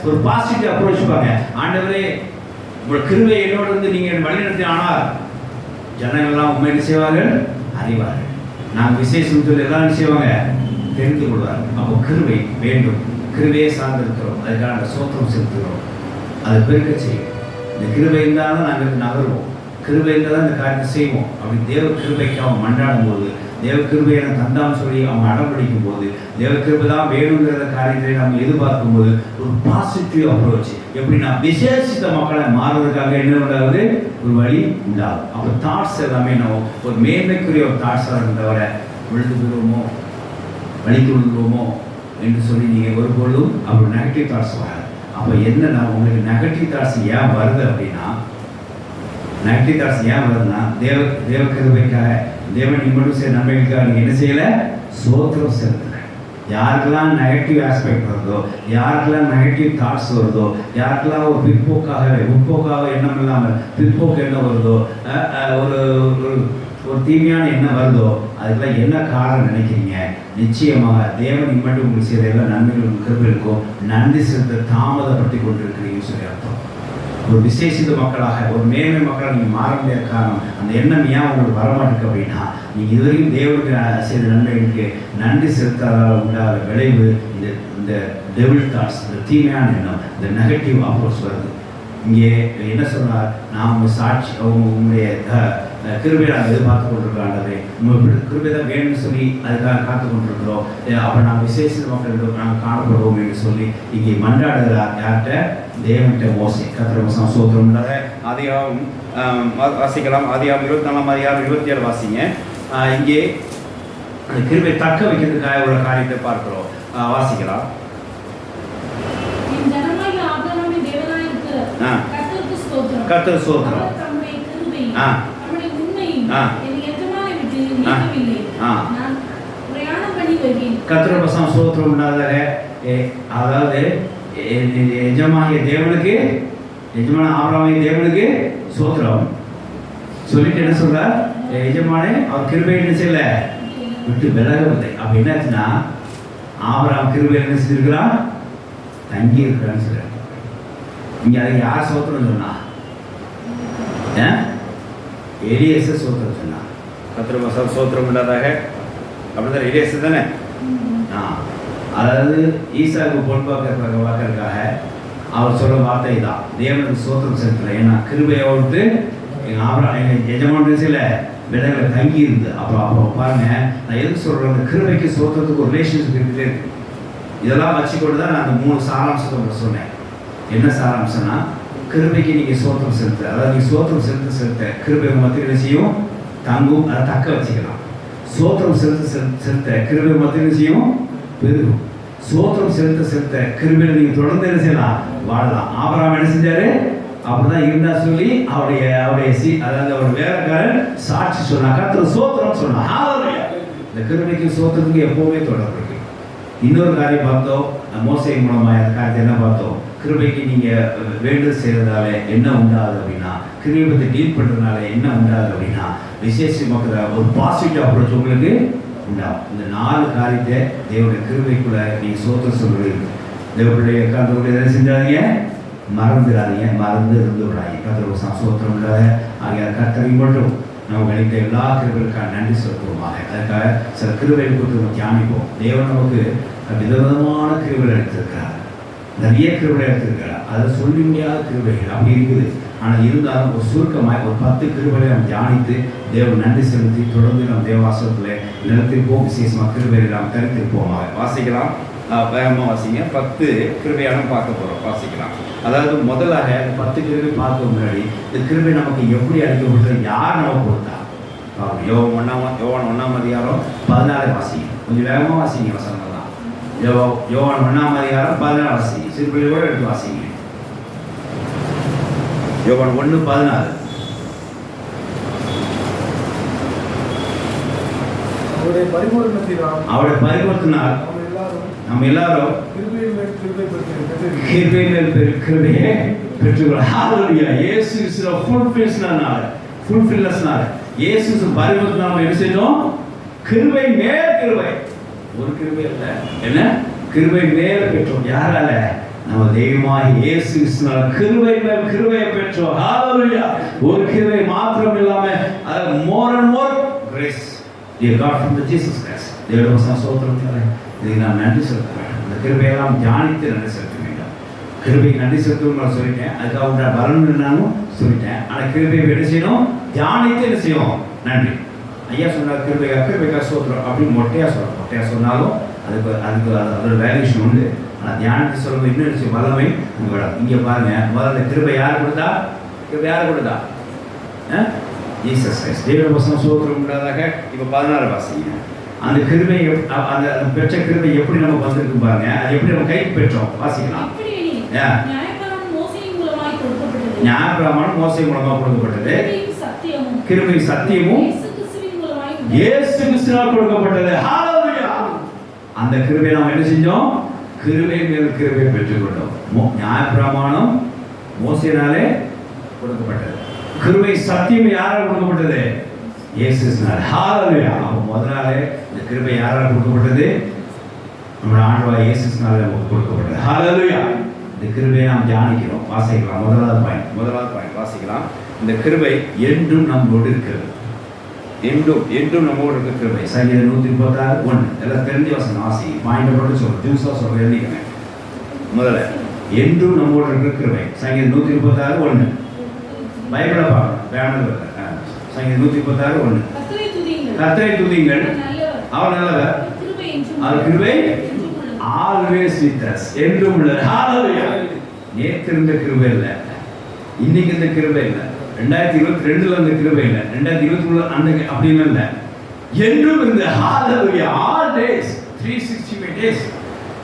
ஒரு பாசிட்டிவ் அப்ரோச் பாருங்க. ஆண்டவரே உங்கள் கிருபை என்னோட இருந்து நீங்க வழிநடத்தி ஆனால் ஜனங்கள் எல்லாம் உண்மை என்ன செய்வார்கள்? அறிவார்கள். நான் விசேஷம் சொல்லி எல்லாம் செய்வாங்க, தெரிந்து கொள்வார். அப்போ கிருபை வேண்டும், கிருபையை சார்ந்திருக்கிறோம், அதுக்காக சோத்திரம் செலுத்துகிறோம், அதை பெருக்க செய்யும். இந்த கிருபை இருந்தால் தான் நாங்கள் நகருவோம், கிருபை இருந்தால் தான் இந்த காரியத்தை செய்வோம். அப்படி தேவ கிருபைக்கு அவன் மன்றாடும் போது, தேவ கிருபையை எனக்கு தந்தான்னு சொல்லி அவங்க அடம்பிடிக்கும் போது, தேவ கிருபை தான் வேணுங்கிற காரியத்தை நம்ம எதிர்பார்க்கும் போது ஒரு பாசிட்டிவ் அப்ரோச், எப்படின்னா விசேஷித்த மக்களை மாறுவதற்காக என்ன உண்டாகுது? ஒரு வழி உண்டாகும். அப்போ தாட்ஸ் எல்லாமே நம்ம ஒரு மேன்மைக்குரிய ஒரு தாட்ஸாக இருந்தவரை விழுந்து போயிடுவோமோ, வலிக்கு விழுந்துருவோமோ என்று சொல்லி நீங்கள் ஒருபொழுதும் அப்படி நெகட்டிவ் தாட்ஸ் வராது. அப்போ என்னன்னா உங்களுக்கு நெகட்டிவ் தாட்ஸ் ஏன் வருது அப்படின்னா, நெகட்டிவ் தாட்ஸ் ஏன் வருதுன்னா தேவ கிருபைக்காக, தேவன் மட்டும் செய்ய நன்மைகளுக்காக நீங்கள் என்ன செய்யலை? சோத்திரம் செலுத்துங்க. யாருக்கெல்லாம் நெகட்டிவ் ஆஸ்பெக்ட் வருதோ, யாருக்கெல்லாம் நெகட்டிவ் தாட்ஸ் வருதோ, யாருக்கெல்லாம் ஒரு முற்போக்காக எண்ணம் இல்லாமல் பிற்போக்கு எண்ணம் வருதோ, ஒரு தீமையான எண்ணம் வருதோ, அதுக்கெல்லாம் என்ன காரணம் நினைக்கிறீங்க? நிச்சயமாக தேவன் இம்மட்டும் உங்களுக்கு செய்த எல்லா நன்மைகளும் கிருபைகளுக்கும் நன்றி செலுத்த தாமதப்படுத்தி கொண்டிருக்கிறீங்கன்னு சொல்லி அர்த்தம். ஒரு விசேஷித்த மக்களாக, ஒரு மேன்மை மக்களாக நீங்கள் மாற முடியாத காரணம் அந்த எண்ணம் ஏன் உங்களுக்கு வரமாட்டேருக்கு அப்படின்னா, நீங்கள் இதுவரைக்கும் தேவனுக்கு செய்த நன்மைகளுக்கு நன்றி செலுத்தாதால் உண்டாத விளைவு இந்த டெவில் தாட்ஸ், இந்த தீமையான எண்ணம், இந்த நெகட்டிவ் அப்ரோச் வருது. இங்கே என்ன சொன்னார்? நான் உங்கள் சாட்சி, உங்களுடைய கிருபை நாங்கள் எதிர்பார்த்து கொண்டிருக்காண்டது, உங்களுக்கு கிருபை தான் வேணும்னு சொல்லி அதுக்காக காத்து கொண்டிருக்கிறோம். அப்போ நாங்கள் விசேஷ மக்கள் நாங்கள் காணப்படுவோம் என்று சொல்லி இங்கே மன்றாடுகிறார். யார்கிட்ட? தேவன்கிட்ட மோசே. கர்த்தர் வசனம் சோத்திரம். அதிகாரம் வாசிக்கலாம். அதிகாரம் 24 அதிகாரம் 27 வாசிங்க. இங்கே அந்த கிருபை தக்க வைக்கிறதுக்காக உள்ள காரியத்தை பார்க்கிறோம். வாசிக்கலாம். கர்த்தர் சோத்திரம். கர்த்தர் வசனம் சோத்திரம் உண்டாதாக, அதாவது எஜமானிய தேவனுக்கு, எஜமான ஆபிரகாமின் தேவனுக்கு சோத்திரம் சொல்லிட்டு என்ன சொல்றார்? எஜமானே அவர் கிருபை என்ன செய்யல, விட்டு விலகவில்லை. அப்ப என்னாச்சுன்னா ஆபிரகாம் கிருபை என்ன செஞ்சிருக்கிறான்? தங்கி இருக்கிறான்னு சொல்றார். இங்க அதை யார் சோத்திரம் சொன்னா? எலியேசர் சோத்திரம் சொன்னா. கர்த்தர் வசனம் சோத்திரம் உண்டாதாக. அப்படிதான் எலியேசர் தானே. அதாவது ஈசாவுக்கு பொன் பார்க்கறதுக்காக அவர் சொல்ல வார்த்தை தான், தேவனுக்கு சோத்திரம் செலுத்தல. ஏன்னா கிருபையோடு எங்கள் எஜமான சில விடங்களை தங்கி இருந்து. அப்போ பாருங்க, நான் எதுக்கு சொல்கிறேன், அந்த கிருபைக்கு சோத்திரத்துக்கு ஒரு ரிலேஷன்ஷிப் இருந்துகிட்டே இருக்கு. இதெல்லாம் வச்சுக்கொண்டு தான் நான் அந்த 3 சாராம்சத்தை உங்களுக்கு சொன்னேன். என்ன சாராம்சம்னா, கிருபைக்கு நீங்கள் சோத்திரம் செலுத்த, அதாவது நீங்கள் சோத்திரம் செலுத்த கிருபை மத்தியில் செய்யும் தங்கும், அதை தக்க வச்சுக்கலாம். சோத்திரம் செலுத்த கிருபை மத்தியில் செய்யும் பெருகும். சோத்திரம் செலுத்த கிருபையில் நீங்கள் தொடர்ந்து என்ன செய்யலாம்? வாழலாம். ஆபிரகாம் என்ன செஞ்சாரு? அப்படிதான் இருந்தா சொல்லி அவருடைய அதாவது அவர் வேலைக்காரன் சாட்சி சொன்னா, கர்த்தர் சோத்திரம் சொன்னா. இந்த கிருபைக்கு சோத்திரத்துக்கு எப்பவுமே தொடர்பு இருக்கு. இன்னொரு காரியம் பார்த்தோம், மோசே மூலமாக அந்த காரியத்தை என்ன பார்த்தோம்? கிருபைக்கு நீங்கள் வேண்டுதல் செய்கிறதால என்ன உண்டாது அப்படின்னா, கிருபை பற்றி டீல் பண்ணுறதுனால என்ன உண்டாது அப்படின்னா, விசேஷமாக ஒரு பாசிட்டிவ் அப்ரோச் உங்களுக்கு உண்டாகும். இந்த 4 காரியத்தை தேவனுடைய கிருபைக்குள்ள நீங்கள் சோத்திரம் சொல்கிறீங்க. தேவனுடைய கருத்துடைய எதை செஞ்சாதீங்க, மறந்துடாதீங்க, மறந்து இருந்து விடாதீங்க. கர்த்தருக்கு சோத்திரம் இல்லாத ஆகிய கர்த்தரை மட்டும் நம்ம கிடைத்த எல்லா கிருபைகளுக்கான நன்றி செலுத்துவோமாக. அதுக்காக சில கிருபைகளை குறித்து நம்ம தியானிப்போம். தேவன் நமக்கு விதவிதமான கிருபைகள் எடுத்திருக்கிறார், நிறைய கிருபை எடுத்திருக்கிறார். அதை சொல்லி முடியாத கிருபைகள் அப்படி இருக்குது. ஆனால் இருந்தாலும் ஒரு சுருக்கமாக ஒரு 10 கிருபைகளை நம்ம தியானித்து தேவன் நன்றி செலுத்தி தொடர்ந்து நம்ம தேவாசனத்தில் நிலத்திருப்போம். விசேஷமாக கிருபைகளை நாம் தரித்திருப்போமாக. வாசிக்கலாம், வேகமாக வாசிங்க. 10 கிருபையான பார்க்க போகிறோம். வாசிக்கலாம். அதாவது முதலாக 10 கிருபை பார்க்க முன்னாடி இந்த கிருபை நமக்கு எப்படி அளிக்கப்பட்டது, யார் நமக்கு கொடுத்தா? யோவான் 1ஆம் அதிகாரம் 14 வாசிங்க. கொஞ்சம் வேகமாக வாசிங்க வசனங்கள் தான். யோவான் 1ஆம் அதிகாரம் 14 வாசிங்க. சிறுபிள்ளையோடு எடுத்து வாசிங்க. யோவான் 1:14. அவருடைய பரிபூரணத்தினால் நம்ம எல்லாரும் கிருபையை பெற்றுக்கொள்ள. ஹalleluya. இயேசு கிறிஸ்துவின் ஃபுல்ஃபில்னஸ்னால இயேசு பரிபூரணத்தை நாம என்ன செஞ்சோம்? கிருபை மேல் கிருபை. ஒரு கிருபை அல்ல, என்ன கிருபை மேல் பெற்றோம். யாரால? நம்ம தெய்வமாய் இயேசு கிறிஸ்துவினால கிருபை மேல் கிருபையை பெற்றோம். ஹalleluya. ஒரு கிருபை மாத்திரம் இல்லாம அது more and more grace dear God from the Jesus Christ. தேவனுடைய ஸ்தோத்திரம். இதை நாம் நன்றி செலுத்த வேண்டும். இந்த கிருபையெல்லாம் தியானித்து நன்றி செலுத்த வேண்டும். கிருபை நன்றி செலுத்தணும் சொல்லிட்டேன், அதுக்காக உண்டா பலன் என்னன்னு சொல்லிட்டேன். ஆனால் கிருபையை என்ன செய்யணும்? தியானித்து என்ன செய்யும்? நன்றி. ஐயா சொன்னார் கிருபைக்காக சோத்திரம் அப்படின்னு மொட்டையாக சொன்னாலும் அதுக்கு அதோட வேல்யூஷன் உண்டு. ஆனால் தியானத்தை சொல்லும்போது இன்னும் விஷயம் வல்லமை உங்களோட. இங்கே பாருங்க, முதல்ல கிருபை யார் கொடுத்தா? கிருபை யார் கொடுத்தா? Jesus Christ. தேவனுடைய வசனம் சோத்திரம் உண்டாதாக. இப்போ 16 வாசிங்க. அந்த கிருபை அந்த பெற்ற கிருபை எப்படி நமக்கு வந்திருக்கு பாருங்க. அது எப்படி நம்ம கைக்கு பெற்றோம்? வாசிக்கலாம். நியாயப்பிரமாணம் மோசே மூலமாக கொடுக்கப்பட்டது. கிருபை சத்தியமும் இயேசு கிறிஸ்துவினால் கொடுக்கப்பட்டது. ஹalleluya. அந்த கிருபையை நாம் என்ன செஞ்சோம்? கிருபை மேல் கிருபை பெற்றுக்கொண்டோம். நியாயப்பிரமாணம் மோசேனாலே கொடுக்கப்பட்டது. கிருபை சத்தியம் யாரால் கொடுக்கப்பட்டது? இயேசு கிறிஸ்துவினால். ஹalleluya. அப்போ முதலாலே இந்த கிருபை யாரால் கொடுக்கப்பட்டது? நம்முடைய ஆண்டவராகிய இயேசு கிறிஸ்துவினால் நமக்கு கொடுக்கப்பட்டது. ஹalleluya. இந்த கிருபையை நாம் தியானிக்கிறோம். வாசிக்கலாம். முதலாவது பாயிண்ட் வாசிக்கலாம். இந்த கிருபை என்றும் நம்மோடு இருக்கிறது. என்றும் நம்மோடு இருக்க கிருபை. சங்கீதம் 136:1. எல்லாம் தெரிஞ்ச வசனம் வாசி. பாயிண்ட் போட்டு சொல்றேன், ஜூஸா சொல்றேன், எழுதிக்கங்க. முதல்ல என்றும் நம்மோடு இருக்க கிருபை. சங்கீதம் 136:1. பைபிளை பார்க்கணும், வேணும். சங்கீதம் 136:1. கர்த்தரை துதியுங்கள், அவர் நல்லவர், அவர் கிருபை always with us. என்றும் உள்ளது. ஹalleluya. நேற்று இருந்த கிருபை இல்லை, இன்னைக்கு இந்த கிருபை இல்லை, 2022 அந்த கிருபை இல்லை, 2021 அந்த அப்படின்னு இல்லை, என்றும் இருந்த. ஹalleluya. all days 365 days.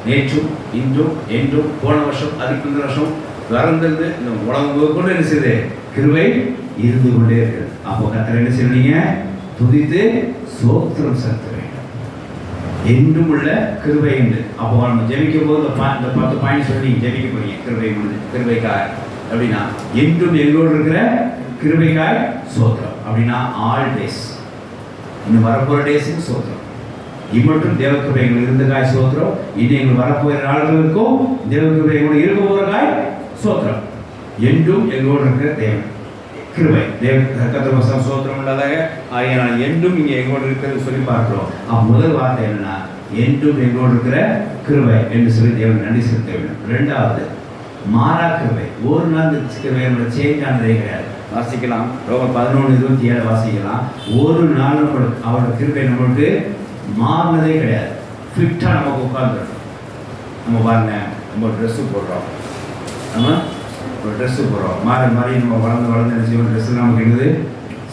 நேற்றும் இன்றும் என்றும் போன வருஷம் அதுக்கு இந்த வருஷம் வரந்திருந்து இந்த உலகம் கூட என்ன செய்யுது? கிருபை இருந்து கொண்டே இருக்குது. அப்போ கர்த்தரை என்ன செய்வீங்க? துதித்து சோத்திரம் செலுத்த வேண்டும். என்றும் உள்ள கிருபை உண்டு. அப்போ நம்ம ஜெபிக்கும் போது இந்த 10 பாயிண்ட் சொல்லி ஜெபிக்க போறீங்க. கிருபைக்காக அப்படின்னா என்றும் எங்களோடு இருக்கிற கிருபைக்காய் சோத்திரம் அப்படின்னா ஆல் டேஸ். இன்னும் வரப்போகிற டேஸுக்கு சோத்திரம். இம்மட்டும் தேவ கிருபை எங்களுக்கு இருந்தகாய் சோத்திரம். இன்னும் எங்களுக்கு வரப்போகிற நாள்களுக்கும் தேவ கிருபை எங்களோட இருக்க போகிறகாய் சோத்திரம். என்றும் எங்களோடு இருக்கிற தேவன் கிருபை கர்த்தர் வசனம் சோத்திரம் உள்ளதாக. ஆகையால் என்றும் இங்கே எங்களோடு இருக்கிறது சொல்லி பார்க்கிறோம். முதல் வார்த்தை என்னன்னா என்றும் எங்களோடு இருக்கிற கிருபை என்று சொல்லி தேவன் நன்றி செலுத்த வேண்டும். இரண்டாவது மாறா கிருபை. ஒரு நாள் கிருபை நம்மளோட சேஞ்ச் ஆனதே கிடையாது. வாசிக்கலாம். ரோமர் 11:27 வாசிக்கலாம். ஒரு நாள் அவரோட கிருபை நம்மளுக்கு மாறினதே கிடையாது. ஃபிட்டாக நமக்கு உட்காந்துருக்கோம். நம்ம பாருங்க, நம்ம ட்ரெஸ்ஸு போடுறோம், நம்ம ஒரு ட்ரெஸ்ஸு போடுறோம், மாறி நம்ம வளர்ந்து என்ன செய்வோம்? ட்ரெஸ்ஸு நமக்கு என்னது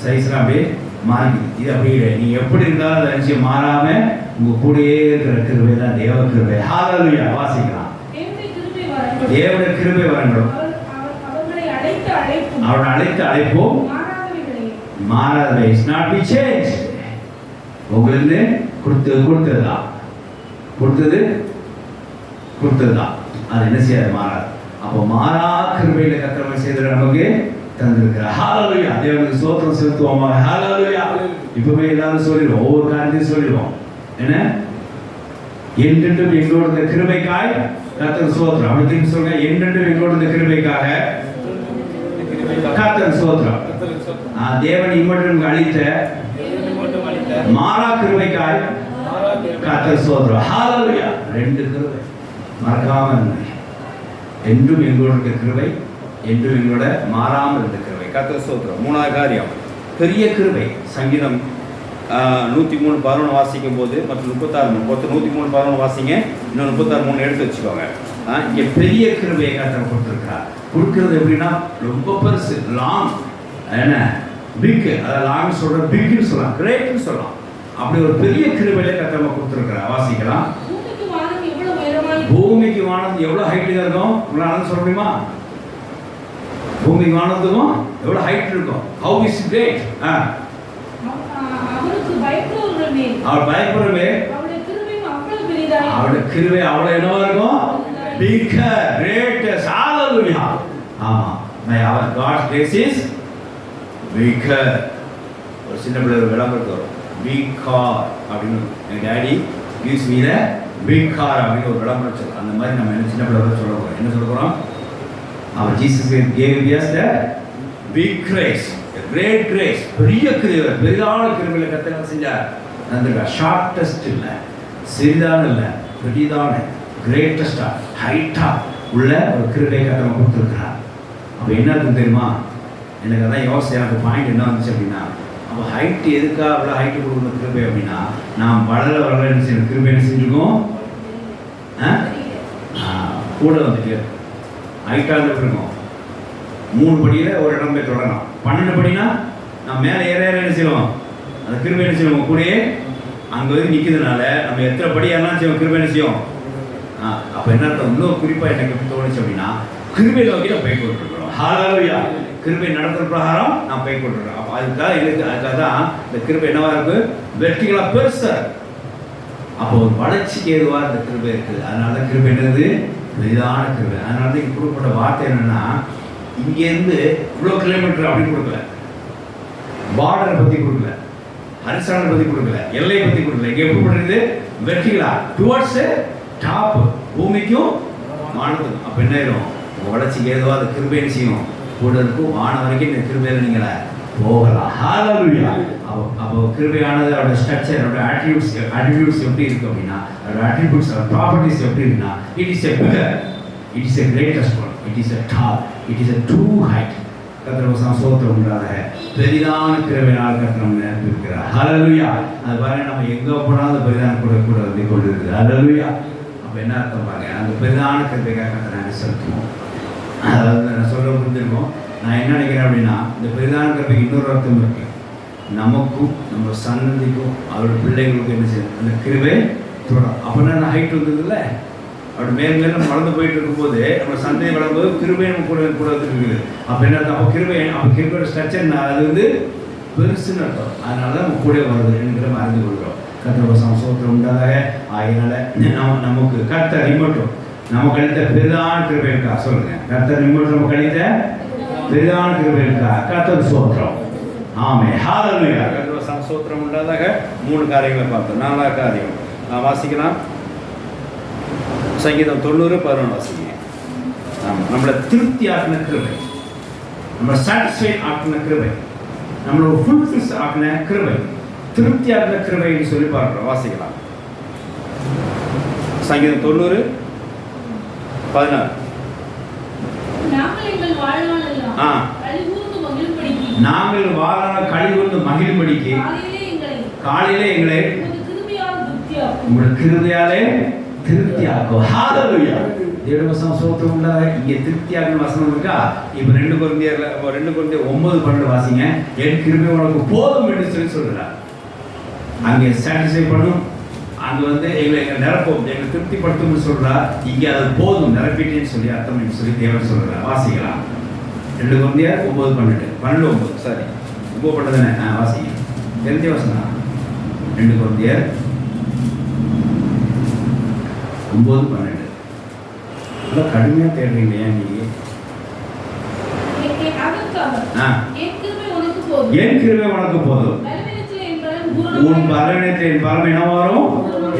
சைஸ்லாம் அப்படியே மாறிக்குது. இது அப்படி இல்லை. நீங்கள் எப்படி இருந்தாலும் அந்த நிச்சயம் மாறாமல் உங்கள் கூடயே இருக்கிற கிருபை தான் தேவ கிருபை. ஹalleluya. வாசிக்கலாம். தேவனுடைய கிருபை வரணும். அவரை அழைத்து அழைப்போம் மாறாதவை. It's not be change. உங்களுக்கு கொடுத்தது கொடுத்ததுதான். அது என்ன செய்யாது, மாறாது. அப்போ மாறா கிருபையில கர்த்தர் செய்தது நமக்கு தந்திருக்கிறார். ஹalleluya. தேவனுக்கு ஸ்தோத்திரம் செலுத்துவோமா? ஹalleluya. இப்பவே எல்லாரும் சொல்லிடுவோம், ஒவ்வொரு காரியத்தையும் சொல்லிடுவோம். என்ன? என்றென்றும் எங்களோட இந்த கிருபைக்காய் கர்த்தர் ஸ்தோத்திரம். அப்படி திரும்பி சொல்லுங்க, என்றென்றும் எங்களோட இந்த கிருபைக்காக கர்த்தர் ஸ்தோத்திரம். தேவன் இம்மட்டும் அளித்த மாறா கிருபைக்காய் கர்த்தர் ஸ்தோத்திரம். ஹalleluya. 2 கிருபை மறக்காம இருந்தீங்க. என்றும் எங்களோட இருக்க கிருபை, என்றும் எங்களோட மாறாமல் இருந்த கிருபை கர்த்தர் ஸ்தோத்திரம். 3வது காரியம் பெரிய கிருபை. சங்கீதம் 103:11 வாசிக்கும் போது மற்றும் 103:11 வாசிங்க, இன்னும் 36:3 எடுத்து வச்சுக்கோங்க. இங்கே பெரிய கிருபையை கர்த்தர் கொடுத்துருக்கிறார். கொடுக்கிறது எப்படின்னா ரொம்ப பெருசு, லாங், என்ன பிக், அதாவது லாங் சொல்ற பிக்னு சொல்லலாம், கிரேட்னு சொல்லலாம். அப்படி ஒரு பெரிய கிருபையை கர்த்தர் கொடுத்துருக்கிறார். வாசிக்கலாம். பூமிக்கு வானம் எவ்வளவு ஹைட்ல இருக்கும் உங்களால சொல்ல முடியுமா? பூமிக்கு வானத்துக்கும் எவ்வளவு ஹைட் இருக்கும்? How is great? அவருக்கு பயப்படுறவர்கள் மேல் அவர் பயப்படுறவே அவருடைய கிருபை அவ்வளவு பெரிதாய், அவருடைய கிருபை அவ்வளவு என்னவா இருக்கும்? bigger, greater. Hallelujah. ஆமா, our God's grace is bigger. ஒரு சின்ன பிள்ளை விளம்பரத்து வரும், big car அப்படின்னு. என் daddy gives me the big car அப்படின்னு ஒரு விளம்பரம் சொல்லுவோம். அந்த மாதிரி நம்ம என்ன சின்ன பிள்ளை சொல்ல போறோம், என்ன சொல்ல போறோம்? அவர் Jesus gave us the big grace, a great grace. பெரிய கிருபை, பெரிதான கிருபையில கர்த்தர் செஞ்சார். அந்த ஷார்ட்டஸ்ட் இல்ல, சிறிதான இல்ல, பெரிதான கிரேட்டஸ்டா ஹைட்டா உள்ள ஒரு கிருபை கர்த்தர் கொடுத்திருக்கிறார். அப்ப என்ன இருக்கும் தெரியுமா? எனக்கு அதான் யோசனை, எனக்கு பாயிண்ட் என்ன வந்துச்சு அப்படின்னா, அப்போ ஹைட் எதுக்கா அவ்வளோ ஹைட்டு கொடுக்கணும் கிருபை அப்படின்னா, நாம் வளர வளர என்ன செய்யணும், கிருபை என்ன செஞ்சுருக்கோம் கூட வந்துட்டு ஹைட்டாக இருந்துட்டு இருக்கோம். 3 படியில் ஒரு இடம் போய் தொடரணும். 12 படினா நம்ம மேலே ஏற ஏற என்ன செய்வோம், அந்த கிருபை என்ன செய்வோம் கூடயே அங்கே வந்து நிற்கிறதுனால நம்ம எத்தனை படி ஏறலாம் செய்வோம், கிருபை என்ன செய்யும். அப்போ என்ன அர்த்தம், இன்னும் குறிப்பாக எனக்கு எப்படி தோணுச்சு அப்படின்னா, கிருபை நோக்கி நம்ம போய் கொண்டிருக்கிறோம். ஹalleluya. கிருபை நடத்துகிற பிரகாரம் நாம் போய் கொண்டிருக்கிறோம். அப்போ அதுக்காக தான் இந்த கிருபை என்னவா இருக்கு, வெற்றிகளாக பெருசா. அப்போ ஒரு வளர்ச்சிக்கு ஏதுவாக இந்த கிருபை இருக்குது. அதனால கிருபை என்னது, பெரிதான கிருபை. அதனால தான் இங்கே கொடுக்கப்பட்ட வார்த்தை என்னன்னா, இங்கேருந்து இவ்வளோ கிலோமீட்டர் அப்படின்னு கொடுக்கல, பார்டரை பற்றி கொடுக்கல, ஹரிசானை பற்றி கொடுக்கல, எல்லையை பற்றி கொடுக்கல. இங்கே எப்படி பண்ணுறது, வெற்றிகளா டுவர்ட்ஸ் டாப், பூமிக்கும் வானத்துக்கும். அப்போ என்ன ஆயிரும், வளர்ச்சிக்கு ஏதுவாக அந்த கிருபை செய்யும் கூட இருக்கும். வானம் வரைக்கும் இந்த கிருபையில் நீங்கள போகலாம். ஹalleluya. அப்போ கிருபையானது அவருடைய ஸ்ட்ரக்சர், அவருடைய அட்ரிபியூட்ஸ் எப்படி இருக்கு அப்படின்னா, அவருடைய அட்ரிபியூட்ஸ், அவருடைய ப்ராப்பர்ட்டிஸ் எப்படி இருக்குன்னா, it is a figure, it is a greatest one, it is a tall, it is a true height. கர்த்தர் சோத்திரம் உண்டாக பெரிதான கிருபையினால் கர்த்தர் நம்ம நிரப்பியிருக்கிறார். ஹalleluya. அது பாருங்க, நம்ம எங்கே போனாலும் பெரிதான கூட வந்து கொண்டு இருக்குது. ஹalleluya. அப்போ என்ன அர்த்தம் பாருங்க, அந்த பெரிதான கிருபைக்காக கர்த்தர் நாங்கள் செலுத்துவோம். அதாவது நான் சொல்ல புரிஞ்சிருக்கோம். நான் என்ன நினைக்கிறேன் அப்படின்னா, இந்த பெரிதான கிருபைக்கு இன்னொரு அர்த்தம் இருக்கு. நமக்கும் நம்ம சன்னதிக்கும் அவரோட பிள்ளைகளுக்கும் என்ன செய்யும், அந்த கிருபை தொடரும். அப்படின்னா அந்த ஹைட் வந்ததுல அப்படி மேல் மேலும் வளர்ந்து போயிட்டு இருக்கும்போது நம்ம சந்ததி வளரும்போது கிருபை நம்ம கூட இருக்குது. அப்போ என்ன அர்த்தம், அப்போ கிருபையோட ஸ்ட்ரக்சர் அது வந்து பெருசுன்னு அர்த்தம். அதனால தான் நம்ம கூட வருது என்கிற அறிந்து கொள்கிறோம். கர்த்தர் சோத்திரம் உண்டாக. ஆகினால நமக்கு கர்த்தர் நிம்மட்டும் நம்ம கழித்த பெரிதான கிருபை இருக்கா சொல்லுங்க. கர்த்தர் நிம்மட்டும் நம்ம கழித்த பெரிதான கிருபை இருக்கா? கர்த்தர் சோத்திரம். ஆமென். ஹalleluya. கர்த்தர் சோத்திரம் உண்டாக. 3 காரியங்களை பார்த்தோம். 4வது காரியம் வாசிக்கலாம். சங்கீதம் 90:11 வாசிங்க. நம்மளை திருப்தி ஆக்கின கிருபை, நம்மளை சாட்டிஸ்ஃபைட் ஆக்கின கிருபை, நம்மளை ஃபுல்ஃபில்ஸ் ஆக்கின கிருபை, திருப்தி ஆக்கின கிருபைன்னு சொல்லி பார்க்கிறோம். வாசிக்கலாம். சங்கீதம் 90:16. நாங்கள் வாழ்நாள் கழிவுண்டு மகிழ்படிக்கு காலையிலே எங்களை உங்கள் கிருபையாலே திருப்தியாக்கும். ஹalleluya. தேவவசனம் சோத்திரம் உள்ள இங்கே திருப்தியாகும் வசனம் இருக்கா? இப்போ 2 கொரிந்தியர் 9:12 வாசிங்க. என் கிருபை உனக்கு போதும் என்று சொல்லி சொல்கிறார். அங்கே சாட்டிஸ்ஃபை பண்ணும், அங்கே வந்து எங்களை நிரப்பும், எங்களை திருப்திப்படுத்தும் சொல்கிறார். இங்கே அது போதும், நிரப்பிட்டேன்னு சொல்லி அர்த்தம் சொல்லி தேவன் சொல்கிறார். வாசிக்கலாம். 2 கொரிந்தியர் 9:12 சரி 9 தானே வாசிங்க. தெரிஞ்ச வசனம் 2 கொரிந்தியர் 9:12. நல்லா கடுமையாக தேடுறீங்க ஏன் நீங்க? அதற்கு அவர், ஆ. என் கிருபை உனக்கு போதும். என் கிருபை உனக்கு போதும். பலவீனத்திலே என் பலன் உன் பூரணமாய் பலவீனத்தில் என் பலம் என்ன வரும்?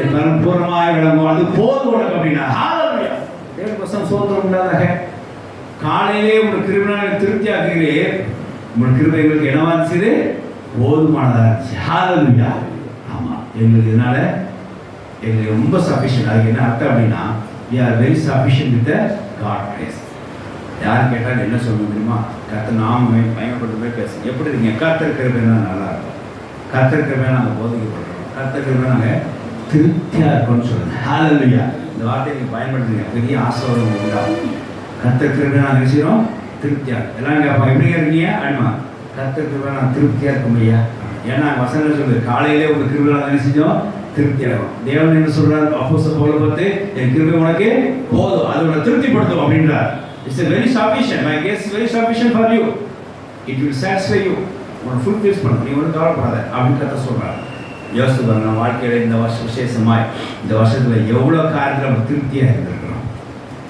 என் பலம் பூர்ணமாய் விளங்கும். அது போதும் உனக்கு அப்படின்னா. ஹalleluya. தேவனுக்கு ஸ்தோத்திரம் உண்டாதாக. காலையிலே உங்கள் கிருபையை திருப்தி ஆக்குகிறீர். உங்கள் கிருபை எங்களுக்கு என்னவா இருந்துச்சு? போதுமானதாக இருந்துச்சு. ஹalleluya. ஆமா, எங்களுக்கு இதனால எங்களுக்கு ரொம்ப சஃபிஷியன்ட். அதுக்கு என்ன அர்த்தம் அப்படின்னா we are very sufficient with the God grace. யார் கேட்டாலும் என்ன சொல்லணும் தெரியுமா? கர்த்தர் நாம பயன்படுத்த போய் பேசுங்க. எப்படி இருக்கீங்க? கர்த்தர் கிருபைனா நல்லா இருக்கும். கர்த்தர் கிருபை நாங்கள் போதிக்கப்படுறோம். கர்த்தர் கிருபை நாங்கள் திருப்தியாக இருக்கோம்னு சொல்லுங்க. ஹalleluya. இந்த வார்த்தையை நீங்கள் பயன்படுத்துங்க. பெரிய ஆசீர்வாதம் உண்டாகும். கர்த்தர் கிருபை நாங்கள் செய்கிறோம் திருப்தியாக. எல்லாம் கேட்போம் எப்படி இருக்கீங்க? அடிமா கர்த்தர் கிருபை நான் திருப்தியாக இருக்க முடியா? ஏன்னா வசனம் சொல்லுது காலையிலே உங்கள் கிருபை நாங்கள் செஞ்சோம் திருப்தியாகும். தேவன் என்ன சொல்றாரு? அப்போஸ்தலர் பவுலை பார்த்து என் கிருபை உனக்கு போதும், அது உன்னை திருப்திப்படுத்தும் அப்படின்றார். It's a very sufficient. My grace is very sufficient for you. It will satisfy you. உன்னை ஃபுல்ஃபில் பண்ணும். நீ ஒன்றும் கவலைப்படாத அப்படின்னு கத்த சொல்றாரு. யோசித்து பாருங்க, நம்ம வாழ்க்கையில இந்த வருஷம் விசேஷமாய் இந்த வருஷத்துல எவ்வளோ காரியத்தில் நம்ம திருப்தியாக இருந்திருக்கிறோம்.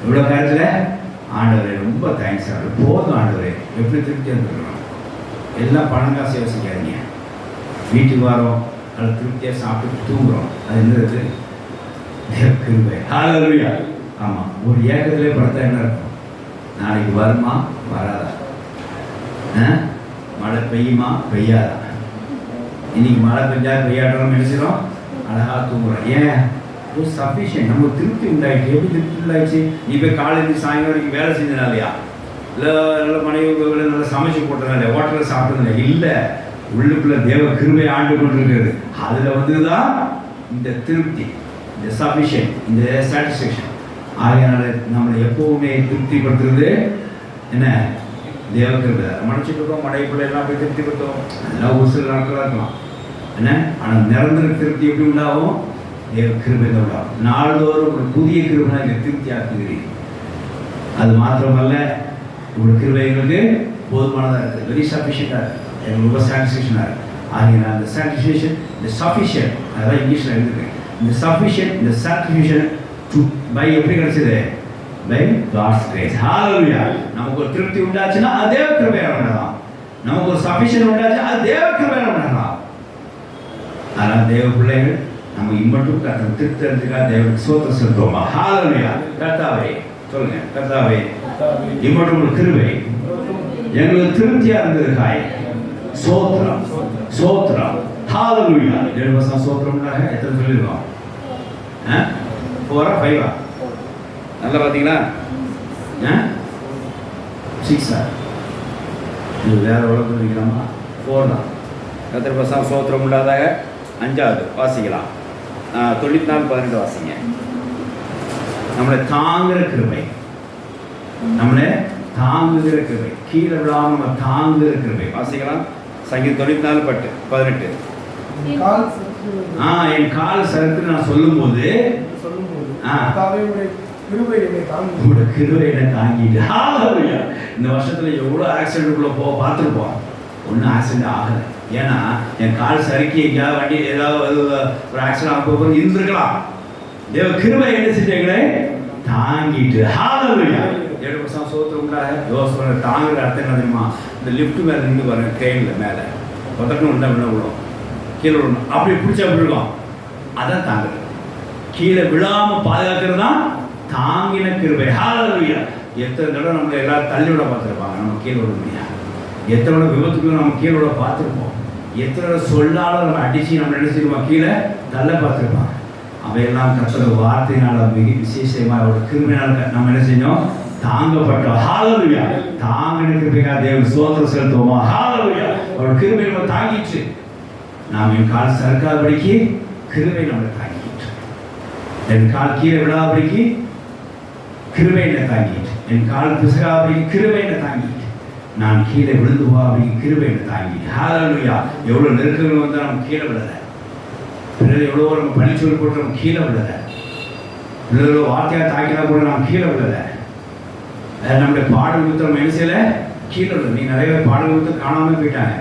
எவ்வளோ காரியத்தில் ஆண்டவரே ரொம்ப தேங்க்ஸ் ஆண்டு போதும் ஆண்டவரே எப்படி திருப்தியாக இருந்திருக்கிறோம். எல்லாம் பணம் காசு யோசிக்காதீங்க. வீட்டுக்கு வரோம், அது திருப்தியாக சாப்பிட்டு தூங்குறோம். அது என்னது? தேவ கிருபை. ஹalleluya. ஆமாம், ஒரு ஏக்கத்திலே படுத்தா என்ன இருக்கும்? நாளைக்கு வருமா வராதா? மழை பெய்யுமா பெய்யாதா? இன்னைக்கு மழை பெஞ்சா பெய்யாடுறோம் நினைச்சிடும், அழகாக தூங்குறோம். ஏன்? ஒரு சஃபிஷியன்ட். நம்ம திருப்தி உண்டாயிடுச்சு. எப்படி திருப்தி உண்டாயிடுச்சு? நீ போய் காலையில் சாயங்காலம் வரைக்கும் வேலை செஞ்சனாலையா? இல்லை நல்ல மனைவி நல்லா சமைச்சு போட்டதுனால ஹோட்டலில் சாப்பிட்டதுனால இல்லை. உள்ளுக்குள்ள தேவ கிருபை ஆண்டு கொண்டிருக்கிறது. அதில் வந்து தான் இந்த திருப்தி, இந்த சஃபிஷியன்ட், இந்த சாட்டிஸ்ஃபேக்ஷன். ஆகையினால நம்மளை எப்போவுமே திருப்திப்படுத்துறது என்ன? தேவ கிருபை. மனுச்சிட்டு இருக்கோம், மழை பிள்ளை எல்லாம் போய் திருப்திப்படுத்தும். அதெல்லாம் ஒரு சில நாட்களாக இருக்கலாம் என்ன. ஆனால் நிரந்தர திருப்தி எப்படி உண்டாகும்? தேவ கிருபை தான் உண்டாகும். நாள்தோறும் ஒரு புதிய கிருபை இங்கே திருப்தி ஆக்குகிறீர்கள். அது மாத்திரமல்ல, உங்கள் கிருபை எங்களுக்கு போதுமானதாக இருக்குது. வெரி சஃபிஷியண்டாக இருக்குது. எனக்கு ரொம்ப சாட்டிஸ்ஃபேக்ஷனாக இருக்குது. ஆகிய அந்த சாட்டிஸ்ஃபேக்ஷன், இந்த சஃபிஷியன்ட், அதான் இங்கிலீஷில் எழுதுறேன். இந்த சஃபிஷியன்ட், இந்த சாட்டிஸ்ஃபேக்ஷன் பை எப்படி கிடைச்சது? By God's grace. ஹalleluya. நமக்கு ஒரு திருப்தி உண்டாச்சுன்னா அது தேவ கிருபையால உண்டாகும். நமக்கு ஒரு சஃபிஷியன்ட் உண்டாச்சு அது தேவ கிருபையால உண்டாகும். ஆனால் தேவ பிள்ளைகள் நம்ம இம்மட்டும் கர்த்தர் திருப்தியாக தேவனுக்கு ஸ்தோத்திரம் செலுத்துவோமா? ஹalleluya. கர்த்தாவே சொல்லுங்க, கர்த்தாவே இம்மட்டும் ஒரு கிருபை எங்களுக்கு திருப்தியா இருந்ததுக்காய் ஸ்தோத்திரம் ஸ்தோத்திரம். ஹalleluya. தேவனுக்கு ஸ்தோத்திரம்னாக எத்தனை சொல்லிருக்கோம்? 4 5 நல்லா பார்த்தீங்களா? 6 இது வேற உலகத்தில் இருக்கிறோமா? 4 தான். கர்த்தருக்கு ஸ்தோத்திரம் உண்டாதாக. 5வது வாசிக்கலாம். 94:12 வாசிங்க. நம்மளை தாங்குகிற கிருபை, நம்மளை தாங்குகிற கிருபை, கீழே விழாம நம்ம தாங்குகிற கிருபை வாசிக்கலாம். சங்கீதம் 94:18. என் கால் சறுத்து நான் சொல்லும்போது கிருபை என்னை தாங்கிட்டு. இந்த வருஷத்துல எவ்வளோ ஆக்சிடென்ட்டுக்குள்ள பார்த்துருப்போம். ஒன்றும் ஆக்சிடென்ட் ஆகலை. ஏன்னா என் கால் சறுக்கி எங்கேயாவது வண்டி ஏதாவது ஒரு ஆக்சிடென்ட் ஆக இருந்திருக்கலாம். தேவ கிருபை என்ன செஞ்சீங்களே? தாங்கிட்டு. ஹalleluya. 7% சோத்திரம் உண்டாக. யோசனை தாங்குற அர்த்தம் என்ன தெரியுமா? இந்த லிஃப்ட் மேலே நின்று பாருங்க, ட்ரெயினில் மேலே பத்தக்கணும் உண்டா விழும், கீழே விடணும், அப்படி பிடிச்சா விழுவோம். அதான் தாங்குறது. கீழே விழாமல் பாதுகாக்கிறது தான் தாங்கின கிருபை. ஹalleluya. எத்தனை தடவை நம்மளை எல்லாரும் தள்ளி விட பார்த்துருப்பாங்க, நம்ம கீழே விட முடியாது. எத்தனை விபத்துக்குள்ள நம்ம கீழே விட பார்த்துருப்போம். எத்தனை சொல்லாலும் நம்ம அடித்து நம்ம என்ன செய்வோம்? கீழே தள்ள பார்த்துருப்பாங்க. அவையெல்லாம் கர்த்தருடைய வார்த்தையினால் மிக விசேஷமாக அவரோட கிருபையினால் நம்ம என்ன செஞ்சோம்? தாங்கப்பட்டோம். ஹalleluya. தாங்கின கிருபையாக தேவன் ஸ்தோத்திரம் செலுத்துவோமா? ஹalleluya. அவரோட கிருபை நம்ம தாங்கிட்டு நாம் என் கால் சறுக்காதபடிக்கு கிருபை நம்மளை தாங்கிட்டு, என் கால் கீழே விடாதபடிக்கு கிருபை என்னை தாங்கிட்டு, என் கால் பிசகாதபடிக்கு கிருபை என்னை தாங்கிட்டு, நான் கீழே விழுந்து போகாதபடிக்கு கிருபை என்னை தாங்கிட்டு. ஹalleluya. எவ்வளோ நெருக்கங்கள் வந்தால் நம்ம கீழே விழலை. பிள்ளைகள் எவ்வளோ நம்ம பழிச்சொல் போட்டு நம்ம கீழே விழலை. பிள்ளைகளோ வார்த்தையாக தாக்கினா கூட நம்ம கீழே விழலை. நம்மளுடைய பாடல் கொடுத்து நம்ம என்ன செய்யலை? கீழே விழலை. நீ நிறைய பேர் பாடல் கொடுத்து காணாமல் போயிட்டாங்க.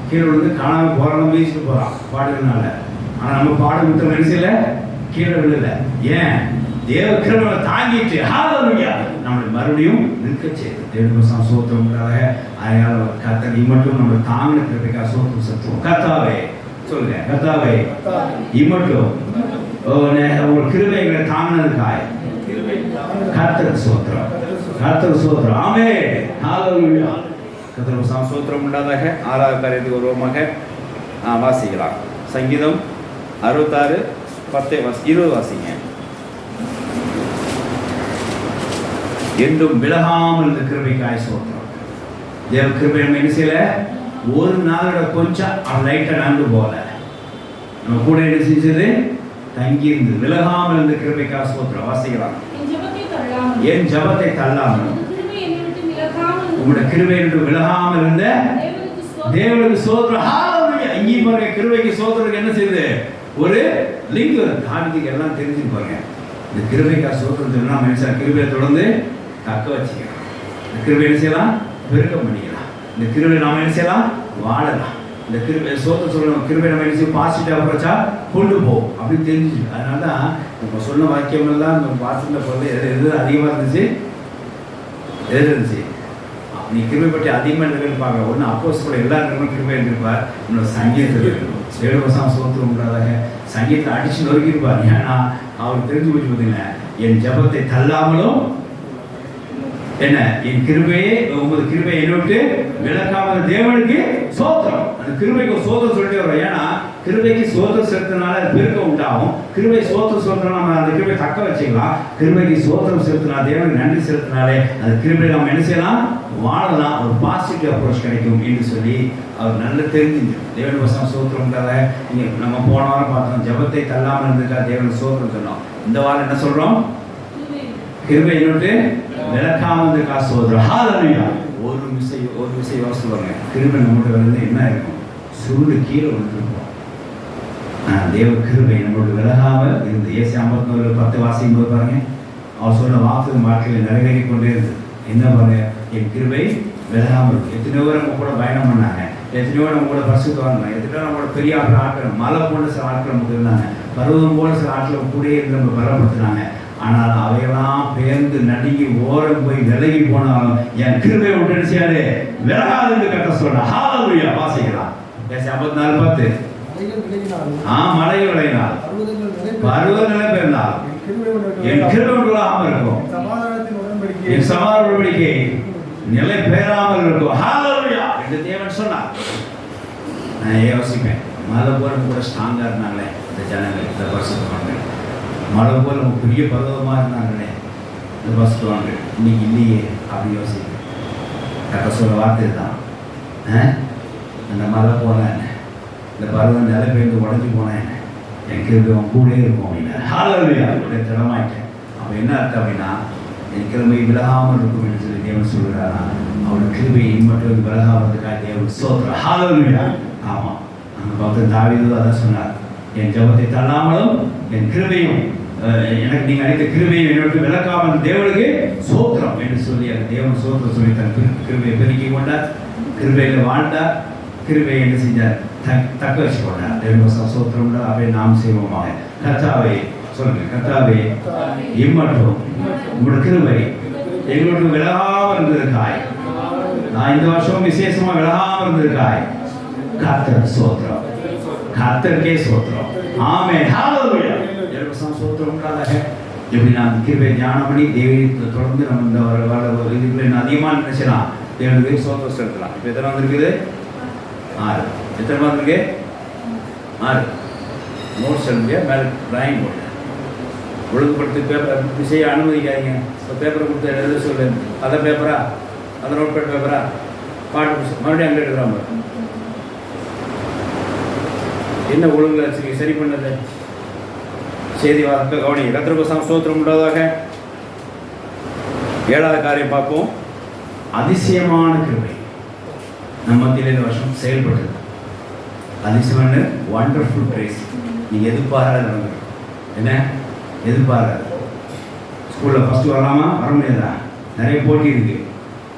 கீழே விழுந்து காணாமல் போகிறாலும் வீசிட்டு போகிறான் பாடல்னால. ஆனால் நம்ம பாடல் கொடுத்து என்ன செய்யலை? கீழே விழலை. ஏன்? தேவ கிருபை தாங்கிட்டு ஹalleluya நம்மளை மறுபடியும் நிற்க செய்து தேவனுக்கு ஸ்தோத்திரம் உண்டாக. அதனால கர்த்தர் மட்டும் நம்ம தாங்கின கிருபைக்காக ஸ்தோத்திரம் செலுத்துவோம். கர்த்தாவே சொல்லுங்க, கர்த்தாவே மட்டும் ஒரு கிருபைகளை தாங்கினதுக்காய் கர்த்தருக்கு ஸ்தோத்திரம், கர்த்தருக்கு ஸ்தோத்திரம். ஆமென் ஹalleluya. கர்த்தருக்கு ஸ்தோத்திரம் உண்டாதாக. ஆறாவது காரியத்துக்கு வருவோமாக. வாசிக்கலாம். சங்கீதம் 66 10 வாசிங்க. என்றும் விலகாமல் இந்த கிருபைக்காய் ஸ்தோத்திரம். தேவ கிருபை நம்ம என்ன செய்யல, ஒரு நாளோட கொஞ்சம் லைட்டா நடந்து போல நம்ம கூட என்ன செஞ்சது, தங்கியிருந்து விலகாமல் இந்த கிருபைக்காக ஸ்தோத்திரம். வாசிக்கலாம். என் ஜெபத்தை தள்ளாமல் உங்களுடைய கிருபை என்று விலகாமல் இருந்த தேவனுக்கு ஸ்தோத்திரம். ஹalleluya. இங்கே பாருங்க, கிருபைக்கு ஸ்தோத்திரத்துக்கு என்ன செய்யுது, ஒரு லிங்க் தாவிதுக்கு எல்லாம் தெரிஞ்சுப்பாங்க. இந்த கிருபைக்காக ஸ்தோத்திரத்தை நாம என்ன கிருபையை தொடர்ந்து தக்க வச்சுக்கலாம். இந்த கிருபை என்ன செய்யலாம், பெருக்க பண்ணிக்கலாம். இந்த கிருபை நாம என்ன செய்யலாம், வாழலாம். இந்த கிருபை ஸ்தோத்திரம் சொல்லணும். கிருபை நம்ம என்ன செய்யும், பாசிட்டிவ் அப்ரோச்சா கொண்டு போகும் அப்படின்னு தெரிஞ்சு. அதனால தான் நம்ம சொன்ன வாக்கியம் எல்லாம் நம்ம வாசித்த பொழுது எது அதிகமாக இருந்துச்சு, எது இருந்துச்சு, நீ கிருபை பற்றி அதிகமாக இருக்குன்னு பார்க்க. ஒன்று அப்போஸ்தலர் எல்லா நேரமும் கிருபை இருந்திருப்பார். இன்னொரு சங்கீதத்தில் இருக்கணும். 7 ஸ்தோத்திரம் உண்டாதாக. சங்கீதத்தை அடிச்சு நொறுக்கியிருப்பார். ஏன்னா அவர் தெரிஞ்சு போச்சு பார்த்தீங்கன்னா, என் ஜெபத்தை தள்ளாமலும் என்ன என் கிருபையே உமது கிருபை என்னோட்டு விளக்காம தேவனுக்கு ஸ்தோத்திரம். அந்த கிருபைக்கு ஸ்தோத்திரம் சொல்லிட்டே வரும். ஏன்னா கிருபைக்கு ஸ்தோத்திரம் செலுத்தினால அது பெருக்கம் உண்டாகும். கிருபை ஸ்தோத்திரம் செலுத்தினா நம்ம அந்த கிருபை தக்க வச்சுக்கலாம். கிருபைக்கு ஸ்தோத்திரம் செலுத்தினா தேவனுக்கு நன்றி செலுத்தினாலே அந்த கிருபை நம்ம என்ன செய்யலாம், வாழலாம். ஒரு பாசிட்டிவ் அப்ரோச் கிடைக்கும் என்று சொல்லி அவர் நல்லா தெரிஞ்சுங்க. தேவன் வசனம் ஸ்தோத்திரம் உண்டாக. நீங்க நம்ம போன வாரம் பார்த்தோம், ஜெபத்தை தள்ளாமல் இருந்திருக்கா தேவனுக்கு ஸ்தோத்திரம் சொன்னோம். இந்த வாரம் என்ன சொல்றோம், கிருபை என்னோட்டு விளக்காமல் இருக்கா ஸ்தோத்திரம். ஹalleluya. ஒரு விஷயம் யோசிச்சுவாங்க, கிருபை நம்மளோட வந்து என்ன இருக்கும், சுருண்டு கீழே விழுந்துருப்போம். தேவ கிருபை நம்மளோட விலகாமல் இருந்து ஏசி 51:10 வாசிக்கும் போது பாருங்க, அவர் சொன்ன வாக்கு வாழ்க்கையில் நிறைவேறி கொண்டே இருந்து என்ன பாருங்க, என் கிருபை விலகாமல் இருக்கு. எத்தனையோ பேர் நம்ம கூட பயணம் பண்ணாங்க, எத்தனையோ நம்ம கூட பரிசுத்தம் வாங்கினாங்க, எத்தனையோ நம்ம கூட பெரிய ஆட்கள், மலை போன்ற சில ஆட்கள் நமக்கு இருந்தாங்க, பருவம் போல சில ஆட்கள் கூட இருந்து நம்ம பலப்படுத்தினாங்க. ஆனால் அவையெல்லாம் பேர்ந்து நடுங்கி ஓரம் போய் விலகி போனாலும் என் கிருபை விட்டு செய்யாது விலகாது என்று கட்ட சொல்ற. ஹalleluya. வாசிக்கலாம். 54:10 மலைகள் விளையினால் பருவநிலை பெயர்ந்தால் என் கிருபை விடாமல் இருக்கும், என் சமாதான உடன்படிக்கை நிலை பெயராமல் இருக்கும். ஹalleluya என்று தேவன் சொன்னார். நான் யோசிப்பேன், மலை போறது கூட ஸ்ட்ராங்கா இருந்தாங்களே இந்த ஜனங்கள், இந்த பரிசுத்தவான்கள். மழை போல் நம்ம பெரிய பருவமாக இருந்தாங்களே இந்த பரிசுத்தவான்கள், இன்னைக்கு இல்லையே அப்படி யோசிப்பேன். கட்ட சொல்ல வார்த்தை தான், அந்த மழை போல இந்த பருவம் நிலை பெயர்ந்து உடஞ்சி போனேன், என் கிருபை அவன் கூட இருக்கும் அப்படின்னா ஹalleluya அப்படியே திடமாயிட்டேன். அப்போ என்ன அர்த்தம் அப்படின்னா, என் கிருபை விலகாமல் இருக்கும் என்று சொல்லி தேவன் சொல்கிறாரா, அவன் கிருபை மட்டும் விலகாவதுக்காக தேவன் ஸ்தோத்திரம். ஹalleluya. ஆமாம், அந்த பக்தன் தாவீது அதான் சொன்னார், என் ஜெபத்தை தள்ளாமலும் என் கிருபையும் எனக்கு நீங்கள் அளித்த கிருபையும் என்னோட விளக்காமல் தேவனுக்கு ஸ்தோத்திரம் என்று சொல்லி அந்த தேவன் ஸ்தோத்திரம் சொல்லி தன் கிருபையை பெருக்கி கொண்டார், கிருபையில் வாழ்ந்தார், கிருபையை என்ன செஞ்சார், தக்க வச்சு கொண்டார். தேவன் ஸ்தோத்திரம் அவை நாம் செய்வோமாக. கர்த்தாவே சொல்லுங்க, கர்த்தாவே இம்மட்டும் உங்களோட கிருபை எங்களோட விலகாமல் இருந்ததுக்காய், நான் இந்த வருஷம் விசேஷமா விலகாமல் இருந்ததுக்காய் கர்த்தர் ஸ்தோத்திரம், கர்த்தருக்கே ஸ்தோத்திரம். ஆமென் ஹalleluya. ஸ்தோத்திரம் உண்டாதாக. எப்படி நாம் கிருபை தியானம் பண்ணி தேவனை தொடர்ந்து நம்ம இந்த இதுக்குள்ள இன்னும் அதிகமாக நினைச்சலாம், தேவனுக்கு ஸ்தோத்திரம் செலுத்தலாம். இப்போ எத்தனை வந்துருக்குது, 6. எத்தனை வந்துருக்கு, 6. நோட்ஸ் எழுதியா மேலே டிராயிங் போட்டு ஒழுங்குபடுத்தி பேப்பர் செய்ய அனுமதிக்காதீங்க. இப்போ பேப்பரை கொடுத்து எழுத சொல்லு, அதை பேப்பரா, அதை நோட் பேட் பேப்பரா, பாட்டு மறுபடியும் அங்கே எடுக்கிறாங்க. என்ன ஒழுங்குல வச்சுருக்கீங்க, சரி பண்ணது செய்தி வார்த்தை கவனிங்க. கர்த்தருக்கு ஸ்தோத்திரம் உண்டாதாக. 7வது காரியம் பார்ப்போம். அதிசயமான கிருபை நம்ம மத்தியில் இந்த வருஷம் செயல்பட்டது. அதிசயமான வண்டர்ஃபுல் கிரேஸ். நீங்கள் எதிர்பாராத நடந்தது என்ன, எதிர்பாராது. ஸ்கூலில் ஃபஸ்ட்டு வரலாமா, வர முடியாதா, நிறைய போட்டி இருக்கு.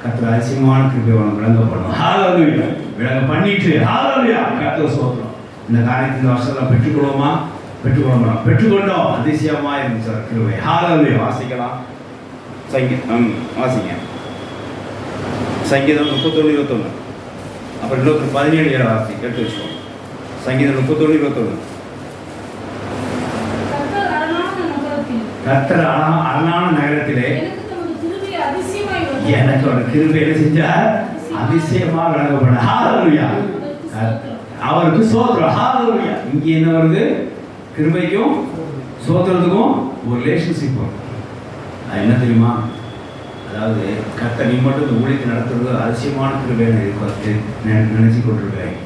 கர்த்தர் அதிசயமான கிருபை விளங்கப்படணும். ஹalleluya. விளங்க பண்ணிட்டு ஹalleluya கர்த்தர் ஸ்தோத்திரம். இந்த காரியத்தை இந்த வருஷத்தில் பெற்றுக்கொள்வோமா, பெற்றுக்கொண்டோம். அதிசயமா இருந்துச்சு அவர் கிருபை. ஹalleluya. வாசிக்கலாம். வாசிங்க. சங்கீதம் 31:21. அப்புறம் 17 வாசி எடுத்து வச்சுக்கோங்க. சங்கீதம் 31:21. கர்த்தர் அரணான நகரத்திலே எனக்கு ஒரு கிருபை என்ன செஞ்சார்? அதிசயமா விளங்கப்பட. ஹalleluya. அவருக்கு ஸ்தோத்திரம். ஹalleluya. இங்க என்ன வருது? கிருபைக்கும் ஸ்தோத்திரத்துக்கும் ஒரு ரிலேஷன்ஷிப் வரும். அது என்ன தெரியுமா? அதாவது கர்த்தர் நீ மட்டும் இந்த ஊழியத்தை நடத்துறது அதிசயமான கிருபைன்னு நினைச்சு கொண்டிருக்கிறேன்.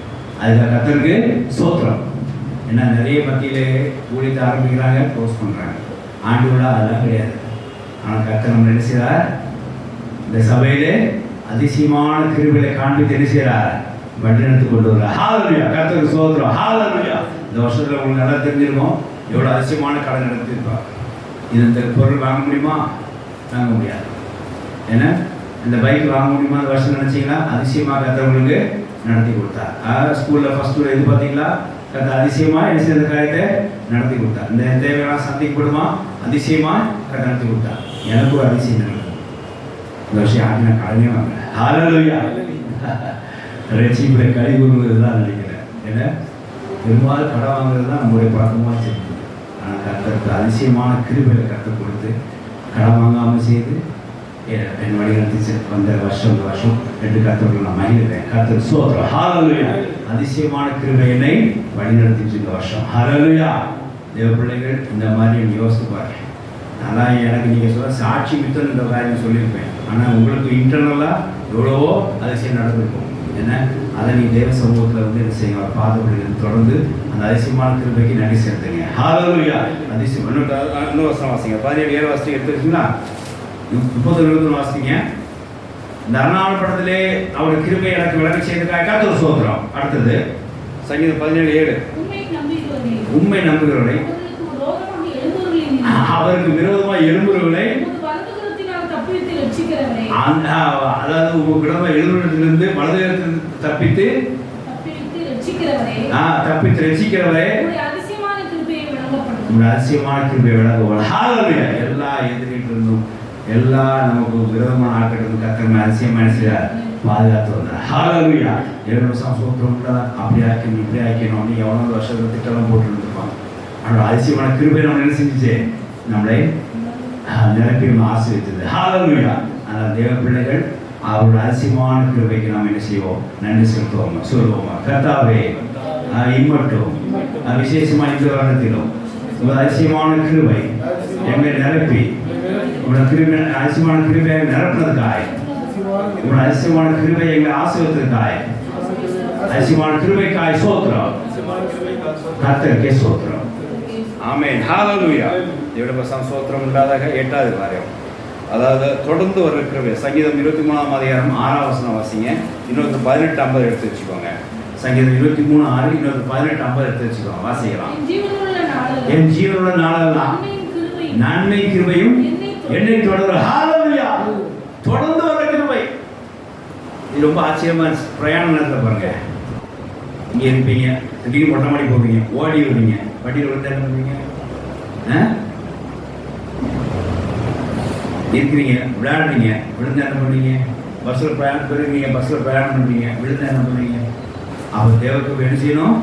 அதுக்காக கர்த்தருக்கு ஸ்தோத்திரம். ஏன்னா நிறைய மத்தியிலே ஊழியத்தை ஆரம்பிக்கிறாங்க, க்ளோஸ் பண்ணுறாங்க. ஆண்டு விழா அதெல்லாம் கிடையாது. ஆனால் கர்த்தர் நம்ம என்ன செய்கிறார்? இந்த சபையிலே அதிசயமான கிருபையை காண்பித்து என்ன செய்கிறார்? வழிநடத்தி கொண்டு வர்றார். ஹalleluya. கர்த்தருக்கு ஸ்தோத்திரம். ஹalleluya. இந்த வருஷத்தில் உங்களுக்கு நல்லா தெரிஞ்சிருக்கும் எவ்வளோ அதிசயமான கடன் நடத்திருப்பார். இது இந்த பொருள் வாங்க முடியுமா? வாங்க முடியாது. ஏன்னா இந்த பைக் வாங்க முடியுமா? அந்த வருஷம் நினச்சிங்கன்னா அதிசயமாக கர்த்தவங்களுக்கு நடத்தி கொடுத்தார். ஸ்கூலில் ஃபஸ்ட் இது பார்த்தீங்களா? கர்த்தர் அதிசயமாக என்ன செய்த காரியத்தை நடத்தி கொடுத்தார். இந்த தேவையெல்லாம் சந்திக்கப்படுமா? அதிசயமாக கர்த்தர் நடத்தி கொடுத்தார். எனக்கு ஒரு அதிசயம் நடக்கும். இந்த வருஷம் யாருக்கு நான் கடனே வாங்க. ஹalleluya. ரட்சிப்பை கை கூறுவது தான் நினைக்கிறேன். ஏன்னா பெரும்பாலும் கடன் வாங்குறது தான் நம்மளுடைய பழக்கமாக செய்யுது. ஆனால் கர்த்தருக்கு அதிசயமான கிருபையை கற்றுக் கொடுத்து கடன் வாங்காமல் செய்து என் வழிநடத்தி வந்த வருஷம் 2 கர்த்தர்கள் நான் மகிழ்கிறேன். கர்த்தர் ஸ்தோத்திரம். ஹalleluya. அதிசயமான கிருபை என்னை வழிநடத்திட்டு இந்த வருஷம். ஹalleluya. தேவ பிள்ளைகள் இந்த மாதிரி யோசித்து பாருங்க. நல்லா எனக்கு நீங்கள் சொல்ல சாட்சி மித்தம் இந்த காரியம் சொல்லியிருப்பேன். ஆனால் உங்களுக்கு இன்டர்னலாக எவ்வளவோ அதிசயம் நடந்திருக்கும். என்ன அதை நீங்கள் தேவ சமூகத்தில் வந்து என்ன செய்யுங்க? அவர் பாதப்படி தொடர்ந்து அந்த அதிசயமான கிருபைக்கு நன்றி செலுத்துங்க. ஹalleluya. அதிசயம். இன்னொரு வருஷம் வாசிங்க. 17 வருஷம் எடுத்துக்கிட்டீங்கன்னா 30 வாசிங்க. இந்த அரணான படத்திலே அவருடைய கிருபை எனக்கு விளங்க செய்ததுக்காக கர்த்தருக்கு ஸ்தோத்திரம். அடுத்தது சங்கீதம் 17:7. உண்மை நம்புகிறவரை அவருக்கு விரோதமாக எழும்புறவர்களை அதாவது உங்க எழுதுறதிலிருந்து வலதுகரத்தில் தப்பித்து ரட்சிக்கிறவரே அதிசயமான கிருபையை விளங்குவார். ஹalleluya. எல்லா எதிரிட்டு இருந்தும் எல்லா நமக்கு விரோதமான ஆட்களும் கர்த்தர் அதிசயமான செய்யார் பாதுகாத்து வந்தார். ஹalleluya. 7 வருஷம் சோத்திரம் அப்படி ஆக்கணும் இப்படி ஆக்கணும் நீ எவ்வளோ வருஷத்துல திட்டம் போட்டு இருந்திருப்பாங்க. ஆனால் அதிசயமான கிருபை நம்ம என்ன செஞ்சுச்சு? நம்மளை நிரப்பி ஆசீர்வதித்தது. ஹalleluya. ஆனால் தேவ பிள்ளைகள் அவருடைய அதிசயமான கிருபைக்கு நாம் என்ன செய்வோம்? நன்றி செலுத்துவோம், சொல்லுவோம். கர்த்தாவே இம்மட்டும் விசேஷமாக இந்த வருடத்திலும் உங்கள் அதிசயமான கிருபை எங்களை நிரப்பி உங்களோட கிருபை அதிசயமான கிருபையை நிரப்பினதுக்காய் உங்களோட அதிசயமான கிருபை எங்களை ஆசீர்வதித்ததுக்காய் அதிசயமான கிருபைக்காய் ஸ்தோத்திரம். கர்த்தருக்கே ஸ்தோத்திரம். ஆமென். ஹalleluya. தேவனுடைய ஸ்தோத்திரம் உண்டாதாக. 8வது காரியம் அதாவது தொடர்ந்து வர கிருபை. சங்கீதம் 23ஆம் அதிகாரம் 6ஆம் வசனம் வாசிங்க. இன்னொரு 18:50 எடுத்து வச்சுக்கோங்க. சங்கீதம் 23:6 இன்னொரு 18:50 எடுத்து வச்சுக்கோங்க. வாசிக்கலாம். என் ஜீவனுள்ள நாளெல்லாம் நன்மை கிருபையும் என்னை தொடரும். ஹalleluya. தொடர்ந்து வர கிருபை. இது ரொம்ப ஆச்சரியமா பிரயாண நேரத்தில் பாருங்க. இங்கே இருப்பீங்க, திடீர்னு மொட்டை மாடி போவீங்க, ஓடி வருவீங்க, வண்டியில் விழுந்து என்ன பண்ணுவீங்க? இருக்கிறீங்க, விளையாடுறீங்க, விழுந்து என்ன பண்ணுவீங்க? பஸ்ஸில் பிரயாணம் பெறுவீங்க, பஸ்ஸில் பிரயாணம் பண்ணுவீங்க, விழுந்து என்ன பண்ணுவீங்க? அப்போ தேவக்கு என்ன செய்யணும்?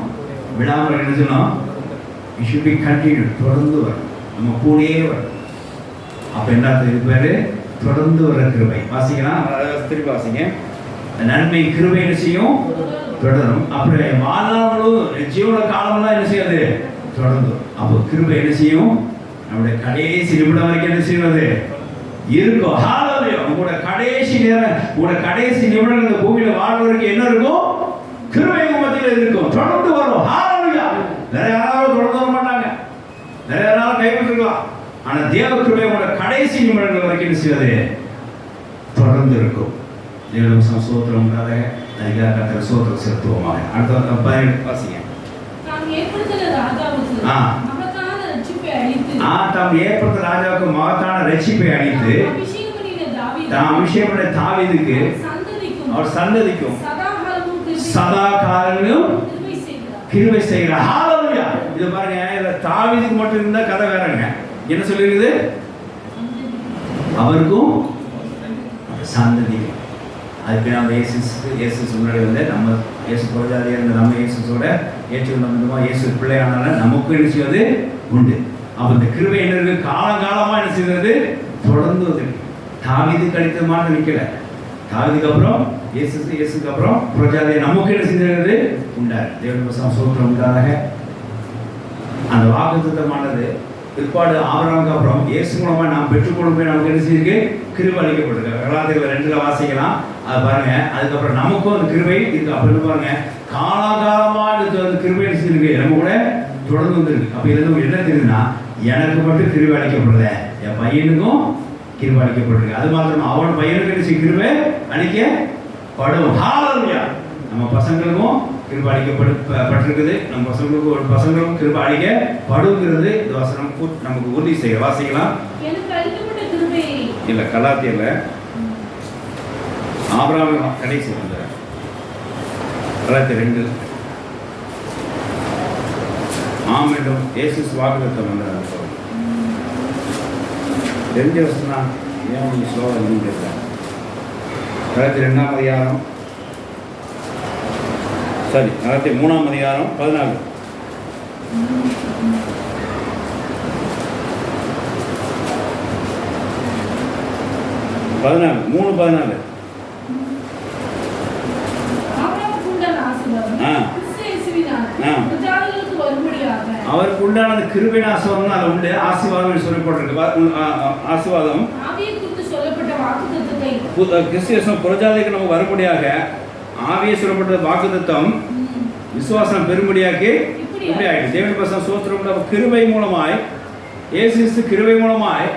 விடாமல் என்ன செய்யணும்? It should be continue. தொடர்ந்து வரும், நம்ம கூடயே வரும். அப்போ என்ன இது பேர்? தொடர்ந்து வர கிருபை. வாசிக்கலாம், திருப்பி வாசிங்க. நன்மை கிருபை என்ன செய்யும்? தொடரும். அப்புறம் வாழ்நாளும் ஜீவன காலமெல்லாம் என்ன செய்யாது? தொடர்ந்து. அப்போ கிருபை என்ன செய்யும்? நம்முடைய கடைசி நிமிடம் வரைக்கும் என்ன செய்வது? இருக்கும். ஹalleluya. உங்களோட கடைசி நேரம், உங்களோட கடைசி நிமிடம் இந்த பூமியில வாழ்வதற்கு என்ன இருக்கும்? கிருபை மத்தியில் இருக்கும். தொடர்ந்து வரும். ஹalleluya. நிறைய யாராவது தொடர்ந்து வர மாட்டாங்க, நிறைய யாராவது கைவிட்டுருக்கலாம். ஆனா தேவ கிருபை உங்களோட கடைசி நிமிடங்கள் வரைக்கும் என்ன செய்வது? தொடர்ந்து இருக்கும். தேவனுடைய ஸ்தோத்திரம் உண்டாக. அதுக்காக கர்த்தர் ஸ்தோத்திரம் செலுத்துவோமாக. அடுத்த 18 வாசிங்க. தாம் ஏற்படுத்தின ராஜாவுக்கு மகத்தான ரட்சிப்பை அளித்து மகத்தான ரட்சிப்பை அளித்து தாம் அபிஷேகம் பண்ணின தாவீதுக்கு அவர் சந்ததிக்கும் சதா காலங்களிலும் கிருபை செய்கிறார். ஹalleluya. ஹalleluya. இது பாருங்க, இதுல தாவீதுக்கு மட்டும் இருந்தா கதை வேறங்க. என்ன சொல்லிருக்குது? அவருக்கும் சந்ததி. அதுக்கு நம்ம இயேசு முன்னாடி வந்து நம்ம இயேசு புரஜாதியா இருந்த நம்ம இயேசுவோட ஏற்றுக்கொண்டோமா, இயேசு பிள்ளையானால நமக்கும் என்ன செய்வது உண்டு. அப்ப இந்த கிருபை என்ன இருக்கு? காலங்காலமா என்ன செய்வது? தொடர்ந்து வந்து தாவீது கழித்த மாதிரி நிக்கல. தாவீதுக்கு அப்புறம் இயேசுக்கு அப்புறம் புரஜாதியா நமக்கு என்ன செஞ்சது உண்டார். தேவனுடைய சோத்திரம் உண்டாக. அந்த வாக்குத்தத்தமானது பிற்பாடு ஆபிரகாமுக்கு அப்புறம் இயேசு மூலமா நாம் பெற்றுக்கொள்ளும் போய் நமக்கு என்ன செய்யிருக்கு? கிருபை அளிக்கப்பட்டிருக்கு. கலாத்தியர் 2 வாசிக்கலாம். அது பாருங்க. அதுக்கப்புறம் நமக்கும் அந்த கிருபை இருக்கு. அப்படின்னு பாருங்க, காலகாலமா அந்த கிருபை இருக்கு நம்ம கூட தொடர்ந்து வந்துருக்கு. அப்ப இதுல என்ன தெரியுதுன்னா, எனக்கு மட்டும் கிருபை அளிக்கப்படுற, என் பையனுக்கும் கிருபை அளிக்கப்பட்டிருக்கு. அது மாத்திரம் அவன் பையனுக்கு கிருபை அளிக்கப்படும். ஹalleluya. நம்ம பசங்களுக்கும் கிருபை அளிக்கப்பட்டிருக்குது. நம்ம பசங்களுக்கும் கிருபை அளிக்கப்படுகிறது. இந்த வசனம் நமக்கு உறுதி செய்ய வாசிக்கலாம். இல்ல கலாத்தியர்ல ஆபிரகாம் கடைசி வந்த கலாத்தியர் 2 ஆமென்றும் இயேசு வாக்குத்தத்தம் வந்தார். தெரிஞ்ச வசனா ஏன் நீ ஸ்லோவா இருந்தீங்க? கலாத்தியர் 2ஆம் அதிகாரம், சரி கலாத்தியர் 3ஆம் அதிகாரம் 14. அவருக்கு உண்டான கிருபையின் ஆசீர்வாதம் அது உண்டு. ஆசீர்வாதம் சொல்லப்பட்டிருக்கு. ஆசீர்வாதம் கிறிஸ்துவ புரஜாதிக்கு நமக்கு வரும்படியாக ஆவியை சொல்லப்பட்ட வாக்குத்தத்தம் விசுவாசம் பெரும்படியாக்கி இப்படி ஆயிடுச்சு. தேவன் பசங்க சோத்திரம் கிருபை மூலமாய் இயேசு கிருபை மூலமாய்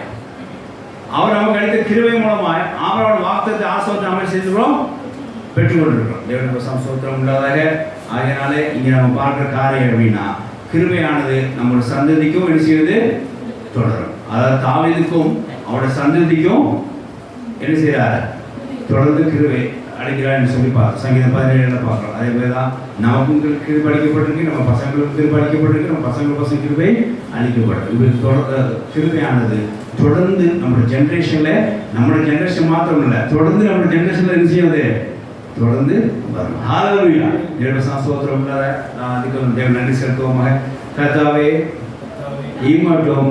அவர் நமக்கு அளித்த கிருபை மூலமாய் அவரோட வாக்குத்தத்தை ஆசீர்வாதத்தை அமல் செய்துகிறோம், பெற்றுக்கொண்டிருக்கிறோம். தேவன் பசங்க சோத்திரம் உள்ளதாக. ஆகையினாலே இங்கே நம்ம பார்க்குற காரியம் அப்படின்னா, கிருபையானது நம்மளோட சந்ததிக்கும் என்ன செய்வது தொடரும். அதாவது தாவீதுக்கும் அவரோட சந்ததிக்கும் என்ன செய்யறாரு? தொடர்ந்து கிருபை அளிக்கிறார் என்று சொல்லி பார்த்தோம். சங்கீதம் 17 பார்க்குறோம். அதே மாதிரி தான் நமக்கும் கிருபை அளிக்கப்பட்டிருக்கு, நம்ம பசங்களுக்கும் கிருபை அளிக்கப்பட்டிருக்கு, நம்ம பசங்க கிருபை அளிக்கப்பட்டிருக்கு. இது கிருபையானது தொடர்ந்து நம்மளோட ஜென்ரேஷன் மாத்திரம் இல்லை, தொடர்ந்து நம்மளோட ஜென்ரேஷன்ல என்ன செய்யுது? தொடர்ந்து வரும். ஹalleluya. தேவனுடைய ஸ்தோத்திரம் உள்ளார. அதுக்கு தேவன் நன்றி செலுத்துவோமாக. கர்த்தாவே, இம்மட்டும்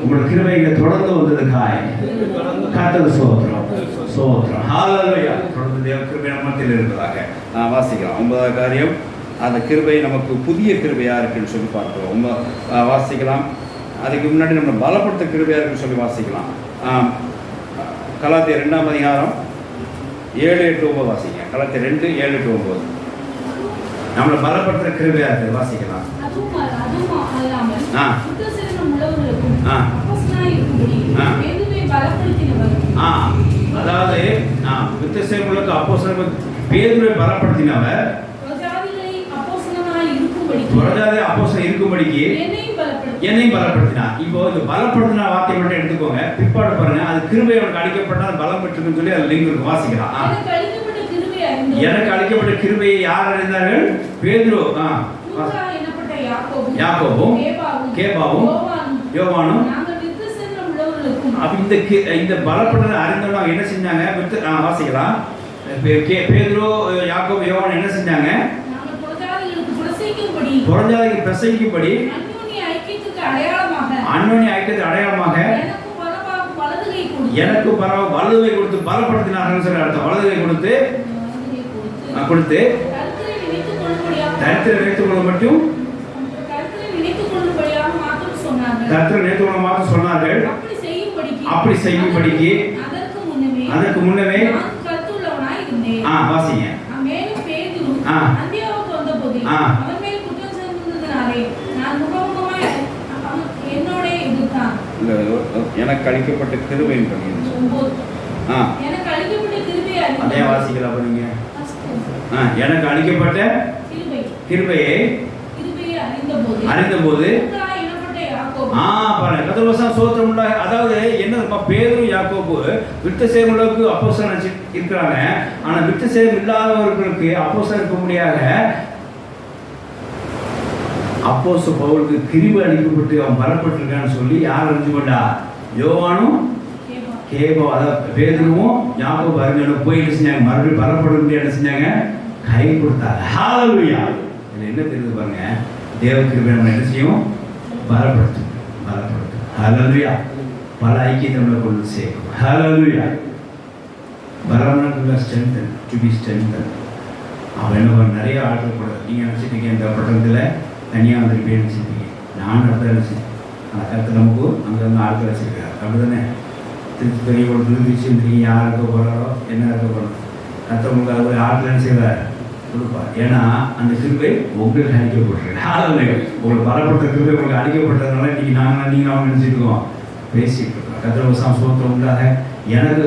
உங்களுடைய கிருபைகளை தொடர்ந்து வந்ததுக்காய் கர்த்தருக்கு ஸ்தோத்திரம். ஹalleluya. தொடர்ந்து தேவ கிருபை நம்மத்தில் இருப்பதாக நான் வாசிக்கிறோம். 9வது காரியம், அந்த கிருபை நமக்கு புதிய கிருபையா இருக்குன்னு சொல்லி பார்க்கிறோம். வாசிக்கலாம். அதுக்கு முன்னாடி நம்ம பலப்படுத்த கிருபையா இருக்குன்னு சொல்லி வாசிக்கலாம். கலாத்தியர் 2ஆம் அதிகாரம் 7, 8, 9 வாசிங்க. கலாத்தியர் 2, 7, 8, 9 நம்மளை பலப்படுத்துற கிருபையா இருக்கு. வாசிக்கலாம். அதாவது வித்தசேமுகளுக்கு அப்போஸ்தலர் பேதுருவை பலப்படுத்தினவர் புரஜாதி அப்போஸ்தலர் இருக்கும்படிக்கு என்னையும் பலப்படுத்தினார். இப்போ இது பலப்படுத்தின வார்த்தை மட்டும் எடுத்துக்கோங்க. பிற்பாடு பாருங்க, அது கிருபை அவனுக்கு அளிக்கப்பட்டால் பலம் பெற்றுன்னு சொல்லி அது லிங்க் இருக்கு. வாசிக்கலாம். எனக்கு அளிக்கப்பட்ட கிருபையை யார் அறிந்தார்கள்? பேதுரு, யாக்கோபும் கேபாவும் யோவானும். இந்த பலப்படுத்த அறிந்தவங்க என்ன செஞ்சாங்க? வாசிக்கலாம். பேதுரு, யாக்கோபு, யோவான் என்ன செஞ்சாங்க? புரஜாதிக்கு பிரசங்கிக்கும்படி அன்யோன்ய ஐக்கியத்துக்கு அடையாளமாக எனக்கு வலதுகை கொடுத்து பலப்படுத்தினார்கள் சொல்லி அர்த்தம். வலதுகை கொடுத்து தரித்திர நினைத்துக் கொள்ள மட்டும் கர்த்தர் நினைத்துக் கொள்ள மாத்திரம் சொன்னார்கள். அப்படி செய்யும்படிக்கு அதற்கு முன்னமே வாசிங்க. எனக்கு அளிக்கப்பட்ட கிருபை அதே வாசிக்கலாம். நீங்க எனக்கு அளிக்கப்பட்ட கிருபையை அறிந்தபோது சோத்திரம். அதாவது என்ன, பேதுரு யாக்கோபு விருத்தசேமுகளுக்கு அப்போஸ்தலர் இருக்கிறாங்க. ஆனா விருத்தசேமம் இல்லாதவர்களுக்கு அப்போஸ்தலர் இருக்க முடியாத அப்போஸ்தலன் பவுலுக்கு கிருபை அளிக்கப்பட்டு அவன் பலப்பட்டிருக்கான்னு சொல்லி யார் அறிஞ்சு கொண்டா? யோவானும் கேபா, அதாவது பேதுருவும் யாக்கோபு அறிஞரும் போய் என்ன செஞ்சாங்க? மறுபடியும் பலப்படும் என்ன செஞ்சாங்க? கை கொடுத்தாங்க. ஹalleluya. இது என்ன தெரியுது பாருங்க, தேவ கிருபை நம்ம என்ன செய்யும்? பலப்படுத்தும். ஹalleluya. பல ஐக்கியத்தை நம்மளை கொண்டு சேர்க்கும். ஹalleluya. பலவனுக்கு ஸ்ட்ரென்த் டு பி ஸ்ட்ரென்த். அவன் என்ன நிறைய ஆட்கள் கூட நீங்கள் நினச்சிட்டீங்க இந்த பட்டணத்தில் தனியாக வந்துட்டு நினச்சிட்டீங்க. நான் அப்படி நினச்சேன். அந்த கருத்து நமக்கு அங்கேருந்து ஆட்கள் வச்சுருக்காரு. அப்படி தானே திருச்சி பெரிய ஒரு திருச்சி யார் இருக்க போகிறாரோ என்ன இருக்க போகிறோம் கத்தவங்களுக்கு அது ஒரு ஆட்கள் என்ன செய்வார்? கொடுப்பார். ஏன்னா அந்த கிருபை உங்களுக்கு அழிக்கப்பட்டிருக்கு. ஹalleluya. உங்களுக்கு பலப்படுத்த கிருபை உங்களுக்கு அழிக்கப்பட்டதுனால இன்றைக்கி நீங்கள் அவங்க நினச்சிருக்கோம் பேசிட்டு இருக்கோம். கத்திர சோத்திரம் உண்டாக எனக்கு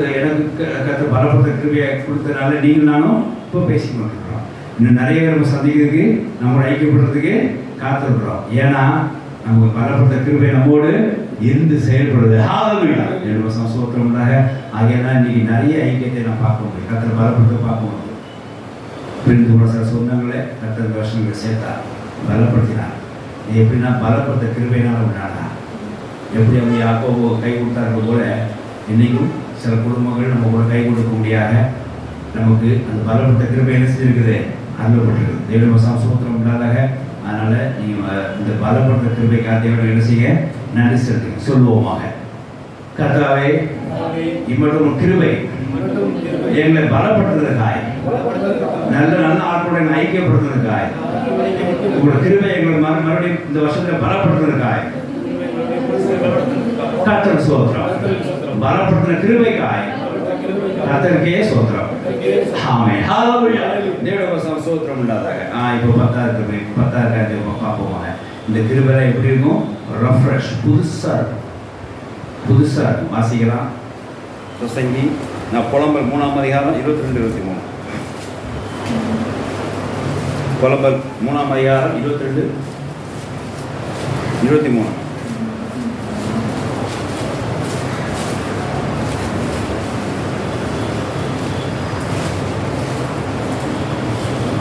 கத்த பலப்படுத்த கிருபையை கொடுத்ததுனால நீங்கள் நானும் இப்போ பேசிக்கொண்டிருக்கிறோம். இன்னும் நிறைய பேர் நம்ம சந்திக்கிறதுக்கு நம்ம ஐக்கியப்படுறதுக்கு காத்திருக்கிறோம். ஏன்னா நமக்கு பலப்படுத்த கிருபை நம்மோடு இருந்து செயல்படுது. ஹalleluya. சோத்திரம் உண்டாக ஆகையெல்லாம் இன்னைக்கு நிறைய ஐக்கியத்தை நான் பார்க்க முடியும். கத்திர பலப்படுத்த பார்க்க முடியும். பிரிந்து கூட சில சொந்தங்களை கத்திர வருஷங்களை சேர்த்தார், பலப்படுத்தினார். எப்படின்னா பலப்படுத்த கிருபையினால் உண்டானா எப்படி அவங்க யாக்கோபு கை கொடுத்தார்கள் போல இன்னைக்கும் சில குடும்பங்கள் நம்ம கூட கை கொடுக்க முடியாத நமக்கு அந்த பலப்பட்ட கிருபை என்ன செஞ்சிருக்குது? அருளப்பட்டிருக்குது. தேவனுடைய சோத்திரம் உண்டாதாக. அதனால நீங்கள் இந்த பலப்பட்ட கிருபைக்காக தேவனை என்ன செய்ய? நன்றி செலுத்துங்க. சொல்லுவோமாக. கர்த்தாவே, இம்மட்டும் கிருபை எங்களை பலப்படுத்துறதுக்காய், நல்ல நல்ல ஆட்களுடன் ஐக்கியப்படுத்துறதுக்காய், உங்களோட கிருபை எங்களை மறுபடியும் இந்த வருஷத்துல பலப்படுத்துறதுக்காய் கர்த்தர் சோத்திரம். பலப்படுத்துற கிருபைக்காய் கர்த்தருக்கே சோத்திரம். ஆமென். ஹalleluya. தேவனுடைய சோத்திரம் உண்டாதாக. இப்போ 10,000 பார்ப்போமா? இந்த கிருபை எப்படி இருக்கும்? ரெஃப்ரெஷ், புதுசா இருக்கும். வாசிக்கலாம். பிரசங்கி நான் புலம்பல் 3ஆம் அதிகாரம் 22-23. புலம்பல் 3ஆம் அதிகாரம் 22-23.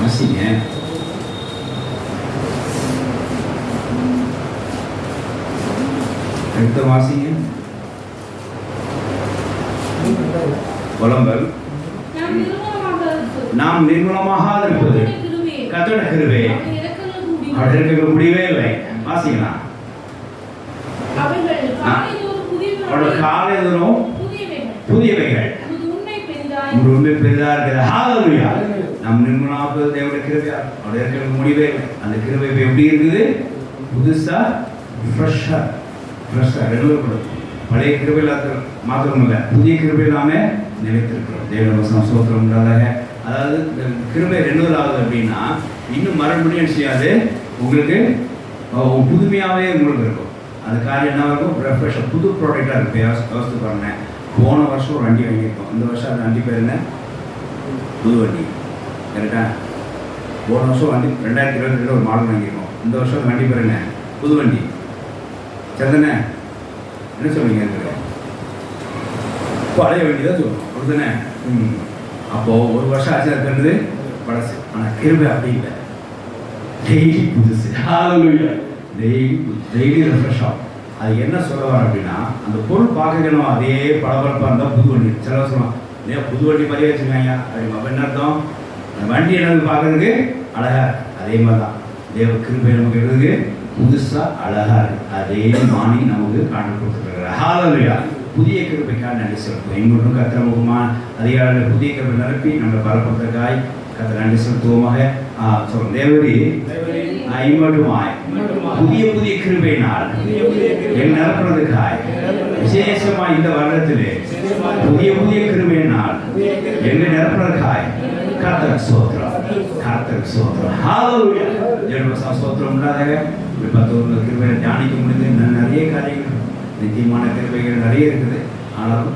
வாசிங்க. அடுத்த வாசிங்க. புலம்பல் நாம் நிர்மூலமாக இருப்பது கர்த்தருடைய கிருபை அவருடைய இருக்க முடியவே இல்லை. வாசிக்கலாம். காலைதோறும் புதியவைகள் உண்மை பெரிதா இருக்குது. ஹalleluya. நம் நிர்மூலமாக தேவனுடைய கிருபை அவருடைய இருக்க முடியவே இல்லை. அந்த கிருபை எப்படி இருக்குது? புதுசா ஃப்ரெஷ்ஷா ரெகுலர். பழைய கிருபை மாத்திரம் இல்லை, புதிய கிருபை எல்லாமே நிலைத்திருக்கிறோம். தேவனுடைய சோத்திரம் உண்டாதாக. அதாவது இந்த கிருபை ரெனுவல் ஆகுது அப்படின்னா இன்னும் மறுபடியும் செய்யாது, உங்களுக்கு புதுமையாகவே உங்களுக்கு இருக்கும். அது காரியம் என்ன இருக்கும்? ரெஃப்ரெஷ்ஷாக புது ப்ராடக்டாக இருக்குது. யோசித்து பாருங்க. போன வருஷம் ஒரு வண்டி வாங்கியிருக்கோம். இந்த வருஷம் அந்த வண்டி பேர் என்ன? புது வண்டி. கரெக்டா? போன வருஷம் வண்டி 2022 ஒரு மாடல் வாங்கியிருக்கோம். இந்த வருஷம் அந்த வண்டி பேர் என்ன? புது வண்டி. சரிதானே? என்ன சொல்லுவீங்க? பழைய வண்டி தான் சொல்லணும். அப்படிதானே? அப்போது ஒரு வருஷம் ஆச்சு இருக்கிறது பழசு. ஆனால் கிருபை அப்படி இல்லை, டெய்லி புதுசு. ஹalleluya. டெய்லி ரெஃப்ரெஷ் ஆகும். அது என்ன சொல்ல வர அப்படின்னா அந்த பொருள் பார்க்கணும் அதே பளபளப்பாக இருந்தால் புது வண்டி. சில சொல்லலாம் இல்லையா, புது வண்டி மாதிரியே வச்சுருக்காங்க அப்படிமா. அப்போ என்ன அர்த்தம்? அந்த வண்டி என்னது பார்க்கறதுக்கு அழகாக. அதே மாதிரி தான் தேவ கிருபை நமக்கு எழுதுக்கு புதுசாக அழகாக இருக்குது. அதே மாணி நமக்கு காண்டு கொடுத்துருக்காரு. ஹalleluya. புதிய கிருபைக்காக நன்றி செலுத்துவோம். எங்களுக்கும் கர்த்தர் முகமாக அதிகாரிகள் புதிய கிருபை நிரப்பி நம்மளை பலப்படுத்துவதற்காய் கர்த்தர் நன்றி செலுத்துவோமாக. சொல்லுங்க. தேவரே இம்மட்டுமாய் புதிய கிருபையினால் என் நிரப்புறதுக்காய் விசேஷமாய் இந்த வருடத்திலே புதிய கிருபையினால் எங்களை நிரப்புறதுக்காய் கர்த்தர் சோத்திரம். ஹalleluya. தேவனுடைய சோத்திரம் உண்டாதாக. 10 கிருபையை தியானிக்க முடியுது. நிறைய காரியங்கள் நித்தியமான கிருபைகள் நிறைய இருக்குது. ஆனாலும்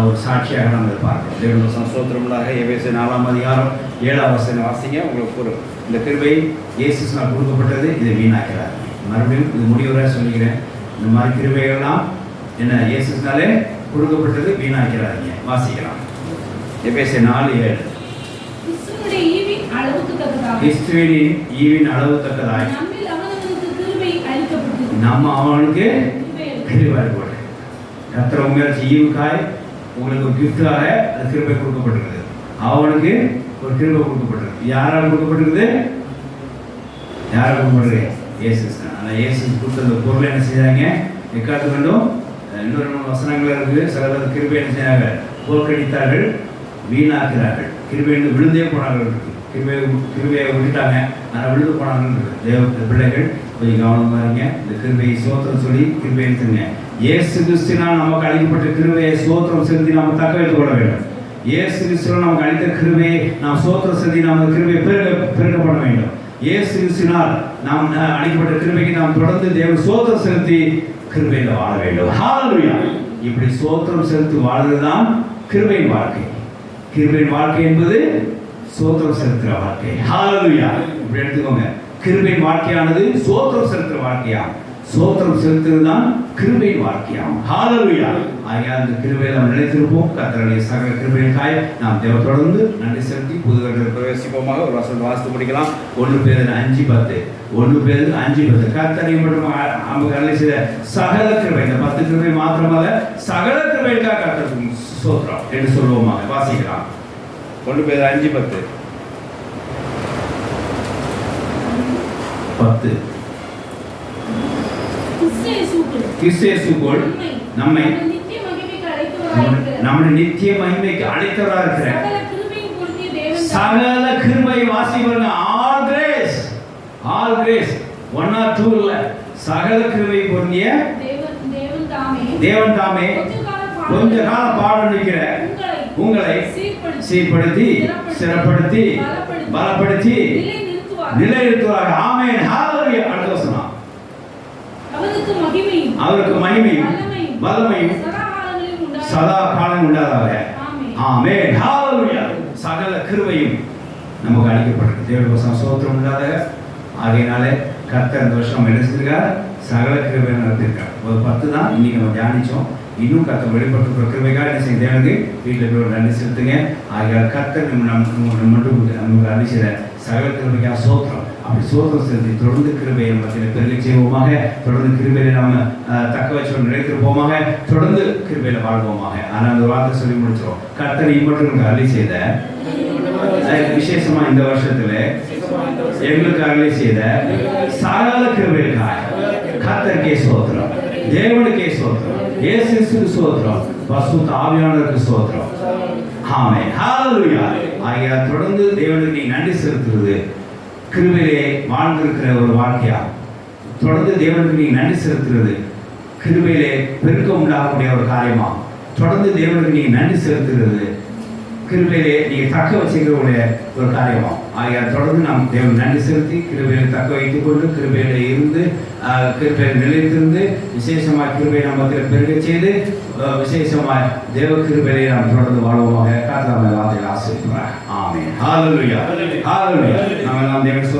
ஒரு சாட்சியாக நம்ம பார்க்கிறோம். தேவனுடைய சோத்திரம் உண்டாக. எபேசியர் 4ஆம் அதிகாரம் 7ஆம் வசனம் வாசிங்க. உங்களுக்கு ஒரு இந்த கிருபை இயேசுவினால் கொடுக்கப்பட்டது. இதை வீணாக்கிறார். மறுபடியும் இது முடிவுரை சொல்லிக்கிறேன். இந்த மாதிரி கிருபைகள்லாம் என்ன இயேசுவினாலே கொடுக்கப்பட்டது, வீணாக்கிறாங்க. வாசிக்கலாம். எபேசியர் 4:7. கிறிஸ்துவின் ஈவின் அளவு தக்கதாய் நம்ம அவனுக்கு கிருபை போடு. கர்த்தர் உண்மையாச்சு ஈவுக்காய் உங்களுக்கு ஒரு கிஃப்டாக அது கிருபை கொடுக்கப்பட்டிருக்குது. அவனுக்கு ஒரு கிருபை கொடுக்கப்பட்டிருக்கு. யாரால் கொடுக்கப்பட்டிருக்குது? யாரால் கொடுக்கப்பட்டிருக்கு? இயேசு கிறிஸ்து. ஆனால் இயேசு கொடுத்த பொருளை என்ன செய்தாங்க? எக்காத்து கொண்டும் இன்னொரு வசனங்கள் இருக்குது. சிலர் கிருபை என்ன செய்தாங்க? போக்கடித்தார்கள், வீணாக்கிறார்கள். கிருபை விழுந்தே போனார்கள் இருக்கு. கிருபையை விட்டுட்டாங்க, ஆனால் விழுந்து போனார்கள் இருக்கு. தேவ பிள்ளைகள் கொஞ்சம் கவனமாக இருங்க. இந்த கிருபையை சோத்திரம் சொல்லி கிருபை எடுத்துங்க. இயேசு கிறிஸ்துவினால் நமக்கு அளிக்கப்பட்ட கிருபையை சோத்திரம் செலுத்தி நாம் தக்க வைத்துக் கொள்ள வேண்டும். இயேசு கிறிஸ்துவினால் நமக்கு அளித்த கிருபையை நாம் சோத்திரம் செலுத்தி நாம் கிருபையை பெருக்கப்பட வேண்டும். இயேசு கிறிஸ்துவினால் நாம் அளிக்கப்பட்ட கிருபைக்கு நாம் தொடர்ந்து தேவ சோத்திரம் செலுத்தி கிருபையில் வாழ வேண்டும். ஹல்லேலூயா. இப்படி சோத்திரம் செலுத்தி வாழ்வதுதான் கிருபையின் வாழ்க்கை. கிருபையின் வாழ்க்கை என்பது சோத்திரம் செலுத்துகிற வாழ்க்கை. ஹல்லேலூயா. இப்படி எடுத்துக்கோங்க. கிருபையின் வாழ்க்கையானது சோத்திரம் செலுத்துகிற வாழ்க்கையாகும். சோத்திரம் செலுத்துவதுதான் கிருபையின் வாழ்க்கையாகும். ஹல்லேலூயா. ஆகையால் இந்த கிருபையில் நாம் நிலைத்திருப்போம். கர்த்தருடைய சகல கிருபைக்காய் நாம் தேவ தொடர்ந்து நன்றி செலுத்தி புது வருடத்தில் பிரவேசிப்போமாக. ஒரு வசனம் வாசித்து முடிக்கலாம். 1 பேதுரு 5:10. 1 பேதுரு 5:10. கர்த்தரை மட்டும் நமக்கு அருளி செய்த சகல கிருபை, இந்த 10 கிருபை மாத்திரமல்ல, சகல கிருபைக்காக கர்த்தருக்கு ஸ்தோத்திரம் என்று சொல்லுவோமாக. வாசிக்கலாம். 1 பேதுரு 5:10. 10. கிறிஸ்தேசுக்குள் நம்மை நம்முடைய நித்திய மகிமைக்கு அழைத்தவராக இருக்கிற சகல கிருபை வாசிப்பவர்கள் ஆல் கிரேஸ் 1 or 2 இல்ல, சகல கிருபை பொருந்திய தேவன் தாமே கொஞ்ச காலம் பாட நிற்கிற உங்களை சீர்படுத்தி சிறப்படுத்தி பலப்படுத்தி நிலைநிறுத்துவார். ஆமென். ஹல்லேலூயா. அடுத்த வசனம். அவருக்கு மகிமையும் வல்லமையும் சதா காலம் உண்டாதாக. ஆமென். ஹல்லேலூயா. சகல கிருபையும் நமக்கு அளிக்கப்பட்டிருக்கு. தேவனுக்கு ஸ்தோத்திரம் உண்டாதாக. ஆகையினாலே கர்த்தர் இந்த வருஷம் என்ன செஞ்சிருக்கார்? சகல கிருபை நடத்திருக்கார். ஒரு 10 தான் இன்னைக்கு நம்ம தியானிச்சோம். இன்னும் கர்த்தர் வெளிப்படுத்துகிற கிருபைக்காக என்ன செய்ய தேவனுக்கு வீட்டில் போய் நன்றி செலுத்துங்க. ஆகையால் கர்த்தர் நமக்கு அருளி செய்த சகல கிருபைக்காக ஸ்தோத்திரம். அப்படி சோத்திரம் செலுத்தி தொடர்ந்து கிருபையை மத்தியில் பெருகை செய்வோமாக. தொடர்ந்து கிருபையில நாம தக்க வச்சு நிலைத்திருப்போமாக. தொடர்ந்து கிருபையில வாழ்வோமாக. ஆனால் அந்த வார்த்தை சொல்லி முடிச்சிடும். கர்த்தர் இம்மட்டும் அருளி செய்த விசேஷமா இந்த வருஷத்துல எங்களுக்கு அருளி செய்த சகல கிருபைக்காக கர்த்தருக்கே ஸ்தோத்திரம், தேவனுக்கே ஸ்தோத்திரம், இயேசு கிறிஸ்துவுக்கு ஸ்தோத்திரம், பரிசுத்த ஆவியானவருக்கு ஸ்தோத்திரம். ஆமென். ஹல்லேலூயா. ஆகையால் தொடர்ந்து தேவனுக்கு நீ நன்றி செலுத்துறது கிருபையிலே வாழ்ந்திருக்கிற ஒரு வாழ்க்கையா. தொடர்ந்து தேவனுக்கு நீ நன்றி செலுத்துறது கிருபையிலே பெருக்கம் உண்டாகக்கூடிய ஒரு காரியமா. தொடர்ந்து தேவனுக்கு நீ நன்றி செலுத்துறது கிருபையிலே நீ தக்க வச்சுக்கிறவுடைய ஒரு காரியமா. ஆகையால் தொடர்ந்து நாம் தேவன் நன்றி செலுத்தி கிருபையில தக்க வைத்துக் கொண்டு கிருபையில இருந்து கிருபையில் நிலைத்திருந்து விசேஷமாக கிருபை நம்மத்தில் பெருக செய்து விசேஷமாய் தேவ கிருபையை நாம் தொடர்ந்து வாழ்வோமாக. கர்த்தர் நம்மை வார்த்தையில் ஆசீர்வதிப்பார். ஆமென். ஹல்லேலூயா. ஹல்லேலூயா. நாம் எல்லாம் தேவன்